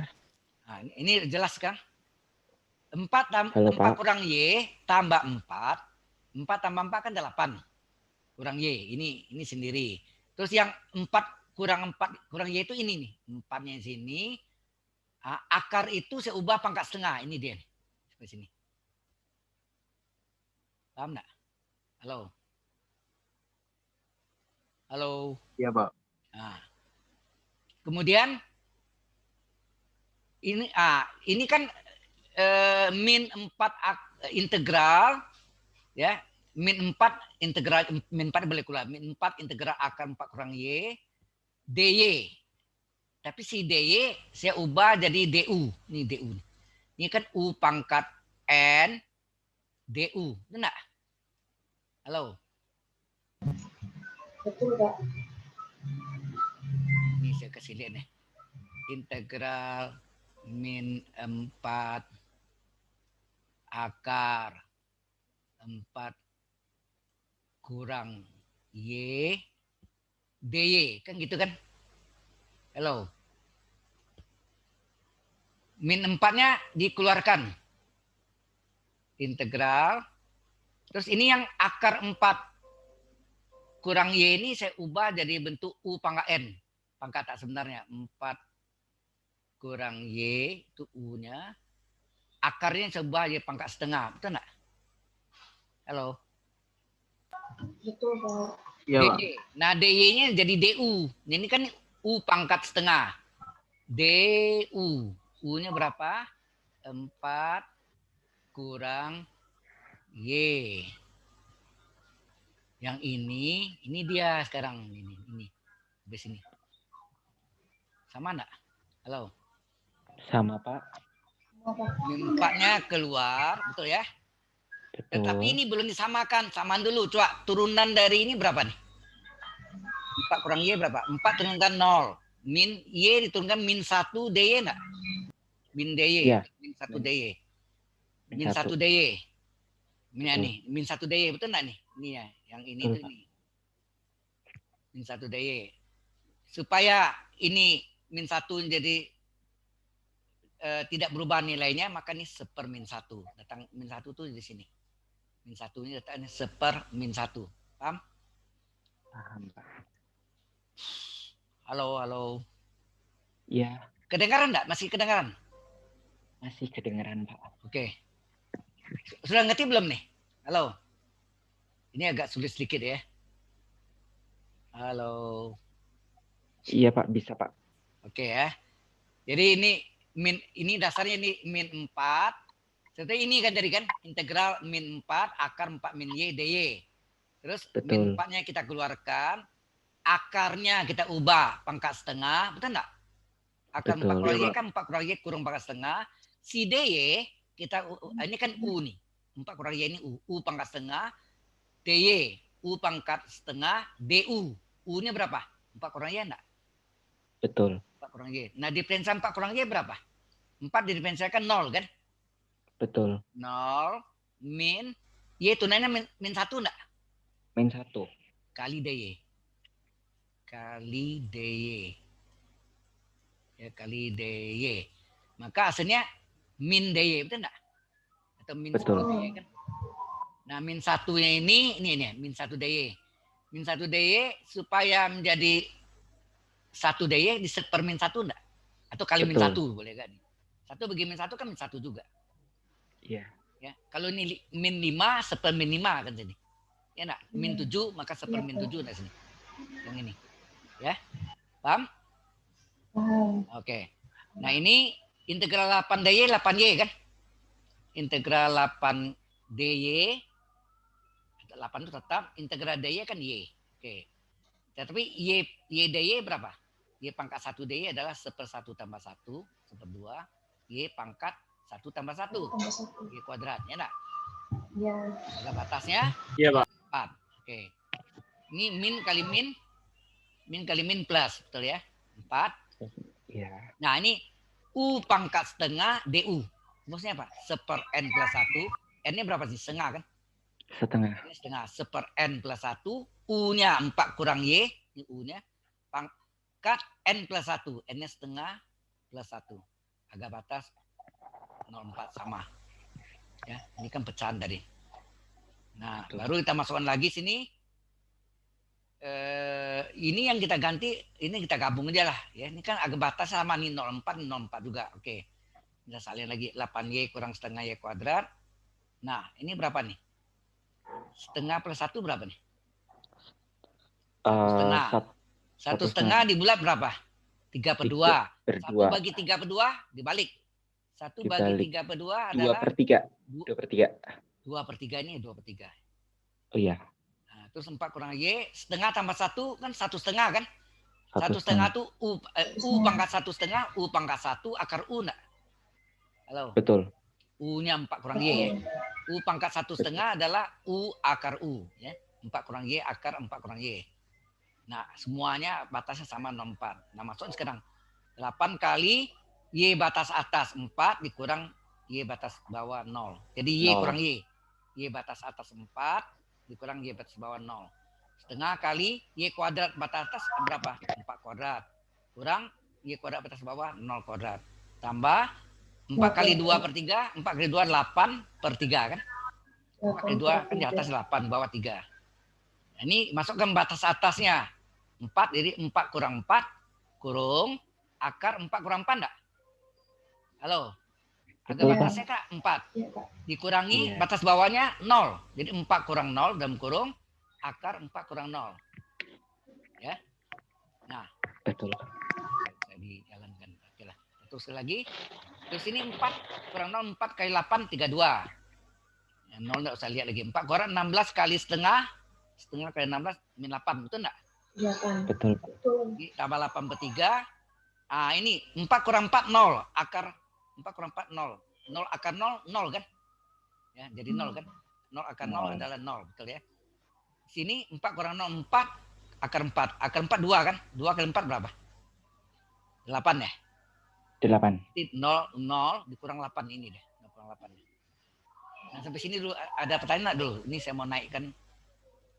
Nah, ini jelas kan? 4 Halo, Pak. kurang Y tambah 4. 4 tambah 4 kan 8. Kurang Y. Ini sendiri. Terus yang 4 kurang Y itu ini nih. 4-nya di sini. Akar itu saya ubah pangkat setengah. Ini dia nih. Sampai sini. Paham enggak? Halo. Halo. Iya Pak. Nah. Kemudian ini kan min 4 integral ya, min 4 integral min 4 boleh keluar, min 4 integral akar 4 kurang Y dy. Tapi si dy saya ubah jadi du. Ini du. Ini kan u pangkat n du. Benar? Halo. Betul, Kak. Ini saya kasih lihat nih. Integral min 4 akar 4 kurang Y dy. Kan gitu kan? Halo. Min 4-nya dikeluarkan. Integral. Terus ini yang akar 4 kurang Y ini saya ubah jadi bentuk U pangkat N. Pangkat tak sebenarnya. 4 kurang Y itu U-nya. Akarnya saya ubah jadi pangkat setengah. Betul enggak? Halo. Betul, Pak. Iya Pak. DY. Nah, DY-nya jadi DU. Ini kan U pangkat setengah. DU. U-nya berapa? 4 kurang Y. Yang ini dia sekarang. Ini. Habis ini. Sama enggak? Halo. Sama, Pak. Min 4-nya keluar. Betul ya? Betul. Tetapi ini belum disamakan. Samaan dulu. Coba turunan dari ini berapa nih? 4 kurang Y berapa? 4 turunkan 0. Min Y diturunkan min 1 DY enggak? Min DY. Iya. Min 1 DY. Min Min 1 1. DY. Ini Betul. nih. Min 1 DY. Betul enggak nih? Ini ya. Yang ini Betul, tuh Pak. nih. Min 1 DY. Supaya ini min 1 jadi tidak berubah nilainya, maka ini seper min 1. Datang min 1 tuh di sini. Min 1 ini datangnya seper min 1. Paham? Paham, Pak. Halo. Iya. Kedengaran enggak? Masih kedengaran? Masih kedengeran, Pak. Oke. Sudah ngerti belum nih? Halo. Ini agak sulit sedikit ya. Halo. Iya, Pak. Bisa, Pak. Oke ya. Jadi ini dasarnya ini min 4. Seperti ini kan jadi kan integral min 4 akar 4 min Y dy. Terus min Betul. 4-nya kita keluarkan. akarnya kita ubah pangkat setengah, betul enggak? Akar 4 Betul. kurang Y kan 4 kurang Y kurang pangkat setengah. Si DY kita ini kan U nih. 4 kurang Y ini U pangkat setengah. DY U pangkat setengah. DU. U-nya berapa? 4 kurang Y enggak? Betul. 4 kurang Y. Nah, diferensial 4 kurang Y berapa? 4 didiferensialkan 0 kan? Betul. 0 min Y tunainya min 1 enggak? Min 1. Kali DY. Kali DY. Ya, kali DY. Maka hasilnya min DY, betul enggak? Atau min Betul. 10 DY kan? Nah, min 1-nya ini min 1 DY. Min 1 DY supaya menjadi 1 DY di per min 1 enggak? Atau kali min Betul. 1 boleh kan? 1 bagi min 1 kan min 1 juga. Iya. Ya, kalau ini min 5 seper min 5 kan sini. Ya enggak? Min 7 maka seper min 7 nah sini. Yang ini. Ya. Paham? Paham. Oke. Nah, ini integral 8 DY 8Y kan? Integral 8 DY 8 itu tetap, integral DY kan Y. Oke. Tapi Y DY berapa? Y pangkat 1 DY adalah 1/1 tambah 1, 1/2. Y pangkat 1 tambah 1. Tambah 1. Y kuadrat, ya enggak? Ya. Ada batasnya Iya, Pak. 4. Oke. Ini min kali min plus, betul ya? 4. Iya. Nah, ini U pangkat setengah DU. Maksudnya apa? 1/n plus 1. N-nya berapa sih? Setengah kan? Setengah. Ini setengah. 1/n plus 1. U-nya 4 kurang Y. Ini U-nya. Pangkat N plus 1. N-nya setengah plus 1. Agak batas 0,4 sama. Ya, ini kan pecahan tadi. Nah, baru kita masukkan lagi sini. Ini yang kita ganti, ini kita gabung aja lah. Ya, ini kan agak batas sama nih 0,4 juga. Oke. Kita salin lagi 8Y kurang setengah Y kuadrat. Nah, ini berapa nih? Setengah plus 1 berapa nih? Setengah. 1/2 dibulat berapa? 3/2. 1 bagi 3/2 dibalik. 1 bagi 3/2 adalah 2/3. 2/3. 2/3 ini 2/3. Oh iya. Nah, terus 4 kurang Y, setengah tambah 1 kan 1/2 kan? 1/2. 1/2 itu U pangkat 1/2, U pangkat 1 akar U enggak? Halo? Betul. U-nya 4 kurang Y ya. U pangkat 1/2 adalah U akar U. Ya. 4 kurang Y akar 4 kurang Y. Nah, semuanya batasnya sama 0,4. Nah, masukkan sekarang. 8 kali Y batas atas 4 dikurang Y batas bawah 0. Jadi Y 0. kurang Y. Y batas atas 4 dikurang Y batas bawah 0. Setengah kali Y kuadrat batas atas berapa? 4 kuadrat. Kurang Y kuadrat batas bawah 0 kuadrat. Tambah 4 kali 2/3. 4 kali 2 8/3 kan? 4 kali 2 kan di atas 8, bawah 3. Nah, ini masukkan batas atasnya. 4, jadi 4 kurang 4 kurung akar 4 kurang 4 enggak? Halo? Agak Betul, batasnya Kak 4. Iya, Kak. Dikurangi Iya. batas bawahnya 0. Jadi 4 kurang 0 dalam kurung akar 4 kurang 0. Ya. Nah, Betul. saya dijalankan. Oke lah. Terus lagi. Terus ini 4 kurang 0, 4 kali 8, 32. Ya, 0 enggak usah lihat lagi. 4 kurang 16 kali setengah. Setengah kali 16, min 8. Betul enggak? Iya, Kak. Betul. Betul. Tambah 8/3. Ah, ini 4 kurang 4, 0. Akar 4 kurang 4, 0. 0 akar 0, 0 kan? Ya, jadi 0 kan? 0 akar 0 adalah 0. Betul ya? Sini 4 kurang 0, 4 akar 4. Akar 4, 2 kan? 2 kali 4 berapa? 8 ya? 8. Jadi 0 dikurang 8 ini deh. 0 kurang 8. Nah, sampai sini dulu ada pertanyaan enggak dulu? Ini saya mau naikkan.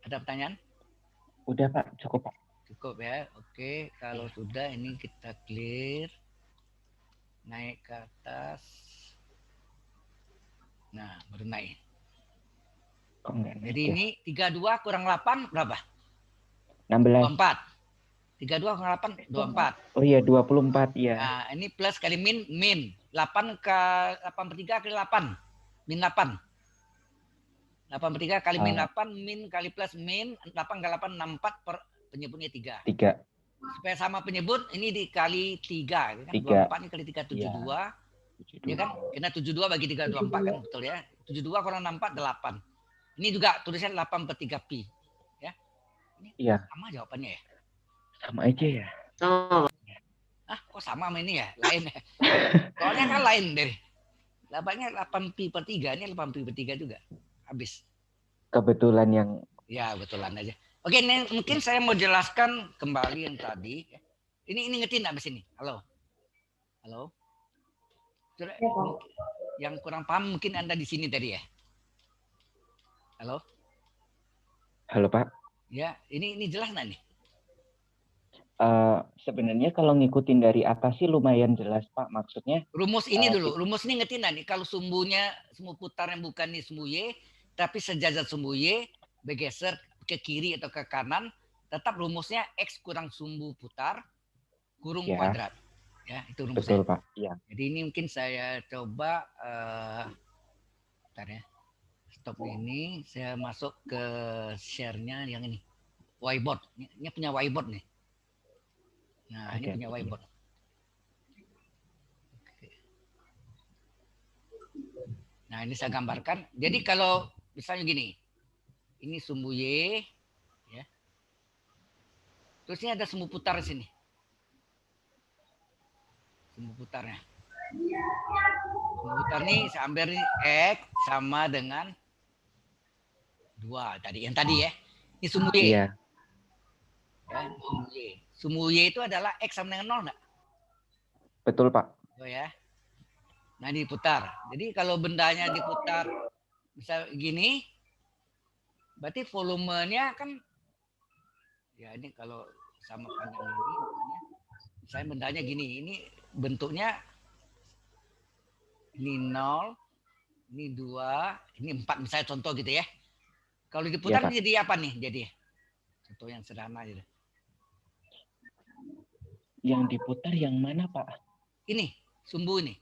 Ada pertanyaan? Udah Pak, cukup Pak. Cukup ya. Oke, kalau sudah ini kita clear. Naik ke atas. Nah, baru naik. Kok enggak naik Jadi ya? ini 32 kurang 8 berapa? 16. 24. 32 kurang 8, 24. Oh iya, 24 ya. Nah, ini plus kali min. 8 ke 8/3 kali 8. Min 8. 8/3 kali min 8, min kali plus min. 8 kali 8, 64 per penyebutnya 3. 3. Supaya sama penyebut, ini dikali 3. Kan? 3. 24 ini kali 3, 72. Ya. Ya kan? Kena 72 bagi 3, 24 kan? Betul ya? 72 kurang 64, 8. Ini juga tulisan 8/3 pi. Ya? Ini Iya. sama jawabannya ya? Sama aja ya. Sama, Pak. Ah, kok sama sama ini ya? Lain ya? Soalnya kan lain dari. Lapaknya 8pi/3, ini 8pi/3 juga. Habis. Kebetulan yang Ya, betulan aja. Oke, ini mungkin saya mau jelaskan kembali yang tadi. Ini ngerti nggak habis ini? Halo? Halo? Coba, Ya, Pak. yang kurang paham mungkin Anda di sini tadi ya? Halo? halo Pak. Ya, ini jelas nggak nih? Sebenarnya kalau ngikutin dari atas sih lumayan jelas Pak. Maksudnya Rumus ini dulu. Rumus ini ngerti nggak nih? Kalau sumbunya, sumbu putar yang bukan nih sumbu Y, tapi sejajar sumbu Y, bergeser ke kiri atau ke kanan, tetap rumusnya X kurang sumbu putar, kurung Ya. kuadrat. Ya, itu rumusnya. betul Pak. Iya. Jadi ini mungkin saya coba, bentar ya, stop ini, saya masuk ke share-nya yang ini, whiteboard. Ini punya whiteboard nih. Nah, ini Oke. punya whiteboard. Nah, ini saya gambarkan. Jadi kalau misalnya gini, ini sumbu Y, ya. Terus ini ada sumbu putar di sini. Sumbu putarnya. Sumbu putar nih, saya ambil ini X sama dengan 2 tadi. Yang tadi ya. Ini sumbu Y. Iya. Ya, sumbu Y. Sumbu Y itu adalah X sama dengan 0 enggak? Betul Pak. Oh ya. Nah, diputar. Jadi kalau bendanya diputar bisa gini, berarti volumenya kan, ya ini kalau sama panjang ini, misalnya bendanya gini, ini bentuknya ini 0, ini 2, ini 4 misalnya contoh gitu ya. Kalau diputar Iya, Pak. jadi apa nih? Jadi contoh yang sederhana gitu. Yang diputar yang mana Pak? Ini sumbu ini.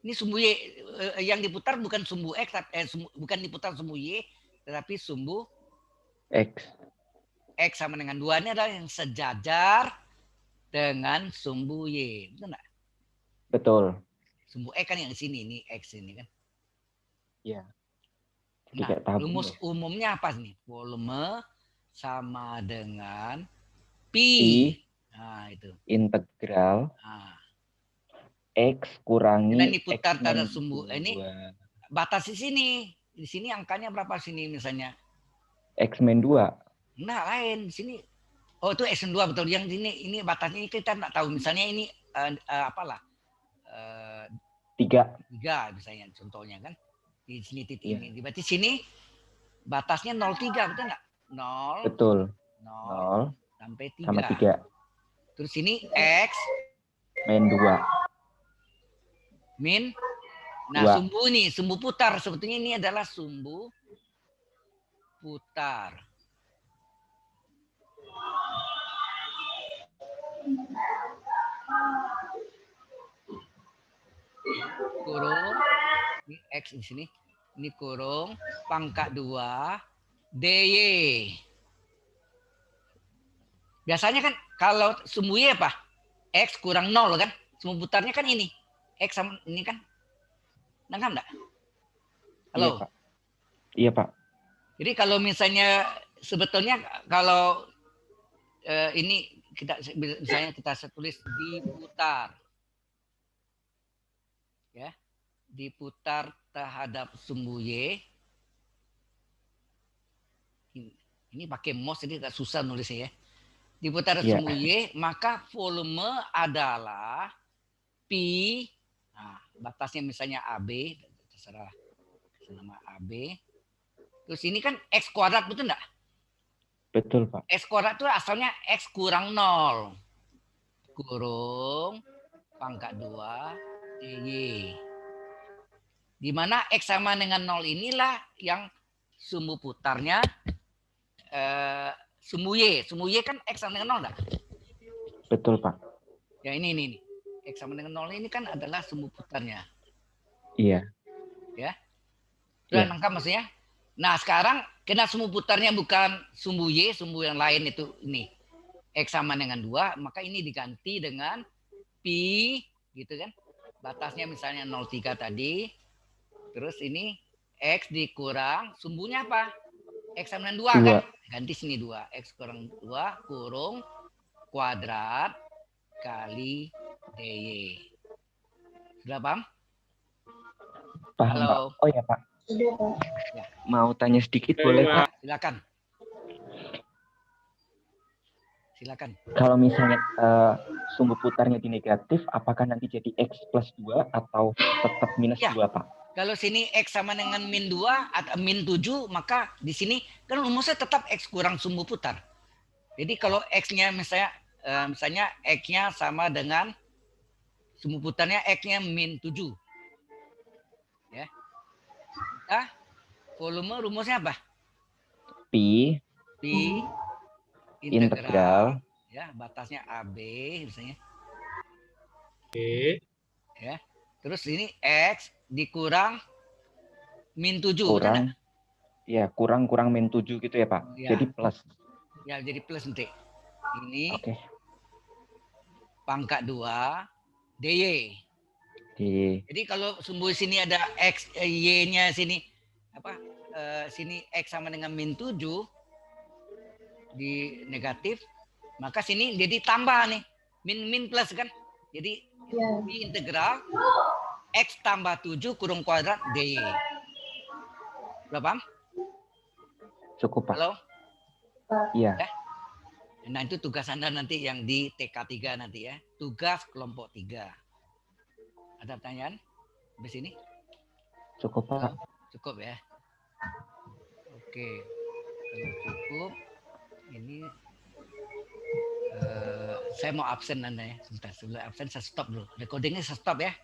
Ini sumbu Y, yang diputar bukan sumbu X, bukan diputar sumbu Y, tetapi sumbu X. X sama dengan 2 ini adalah yang sejajar dengan sumbu Y. Betul nggak? Betul. Sumbu X kan yang di sini, ini X ini kan. Iya. Jadi Nah, kayak tabung rumus ya. umumnya apa nih? Volume sama dengan Pi pi. Nah, itu. integral Nah, X kurangi dan diputar X pada min sumbu ini 2. batas di sini. Di sini angkanya berapa sini misalnya? X min 2. Nah, lain di sini. Oh, itu X2 betul. Yang ini batasnya ini kita nggak tahu. Misalnya ini apalah. 3. 3 misalnya contohnya kan. Di sini titik Iya. ini. Berarti sini batasnya 0,3 betul nggak? 0, Betul. 0 0 sampai 3. sama 3. Terus ini X Min 2. min. Nah, 2. sumbu ini, sumbu putar. Sebetulnya ini adalah sumbu putar. Kurung, ini X di sini. Ini kurung, pangkat 2, DY. Biasanya kan kalau sumbu Y apa? X kurang 0 kan? Sumbu putarnya kan ini. X sama ini kan? Nangkap enggak? Halo? Iya, Pak. Iya, Pak. Jadi kalau misalnya sebetulnya kalau ini kita misalnya kita tulis diputar. Ya. Diputar terhadap sumbu Y. Ini pakai mouse jadi agak susah nulisnya ya. Diputar sumbu Y, maka volume adalah pi. Nah, batasnya misalnya AB, terserah nama AB. Terus ini kan X kuadrat, betul enggak? Betul, Pak. X kuadrat itu asalnya X kurang 0. Kurung pangkat 2 DY. Di mana X sama dengan 0 inilah yang sumbu putarnya sumbu Y. Sumbu Y kan X sama dengan 0 enggak? Betul, Pak. Ya ini. X sama dengan 0 ini kan adalah sumbu putarnya. Iya. Ya. Sudah lengkap maksudnya? Nah, sekarang karena sumbu putarnya bukan sumbu Y, sumbu yang lain itu ini. X sama dengan 2, maka ini diganti dengan pi gitu kan. Batasnya misalnya 0,3 tadi. Terus ini X dikurang sumbunya apa? X sama dengan 2 kan? Ganti sini 2. X kurang 2 kurung kuadrat kali DY. Sudah paham? Paham, Pak. Halo. Oh ya, Pak. Sudah, Pak. Mau tanya sedikit Baik, boleh, Pak. Pak? Silakan. Silakan. Kalau misalnya sumbu putarnya di negatif, apakah nanti jadi X plus 2 atau tetap minus Ya. 2, Pak? Kalau sini X sama dengan min 2 atau min 7, maka di sini kan rumusnya tetap X kurang sumbu putar. Jadi kalau X-nya misalnya X-nya sama dengan sumbu putarnya X-nya min 7. Ya. Nah, volume rumusnya apa? Pi Pi integral ya, batasnya AB misalnya. Oke. Ya. Terus ini X dikurang min 7. kurang ya kurang min 7 gitu ya, Pak. Ya. Jadi plus. Ya, jadi plus nanti. Ini Oke. pangkat 2 DY. Jadi kalau sumbu sini ada X, Y-nya sini sini X sama dengan min 7 di negatif, maka sini jadi tambah nih. Min plus kan. Jadi Ya. Pi integral X tambah 7 kurung kuadrat DY. Sudah paham? Cukup, Pak. Halo? Iya. Nah, itu tugas Anda nanti yang di TK3 nanti ya. Tugas kelompok 3. Ada pertanyaan? Sampai sini? Cukup, Pak. Cukup ya. Oke. Kalau cukup, ini saya mau absen Anda ya. Sebentar, sebelum absen saya stop dulu. Recordingnya saya stop ya.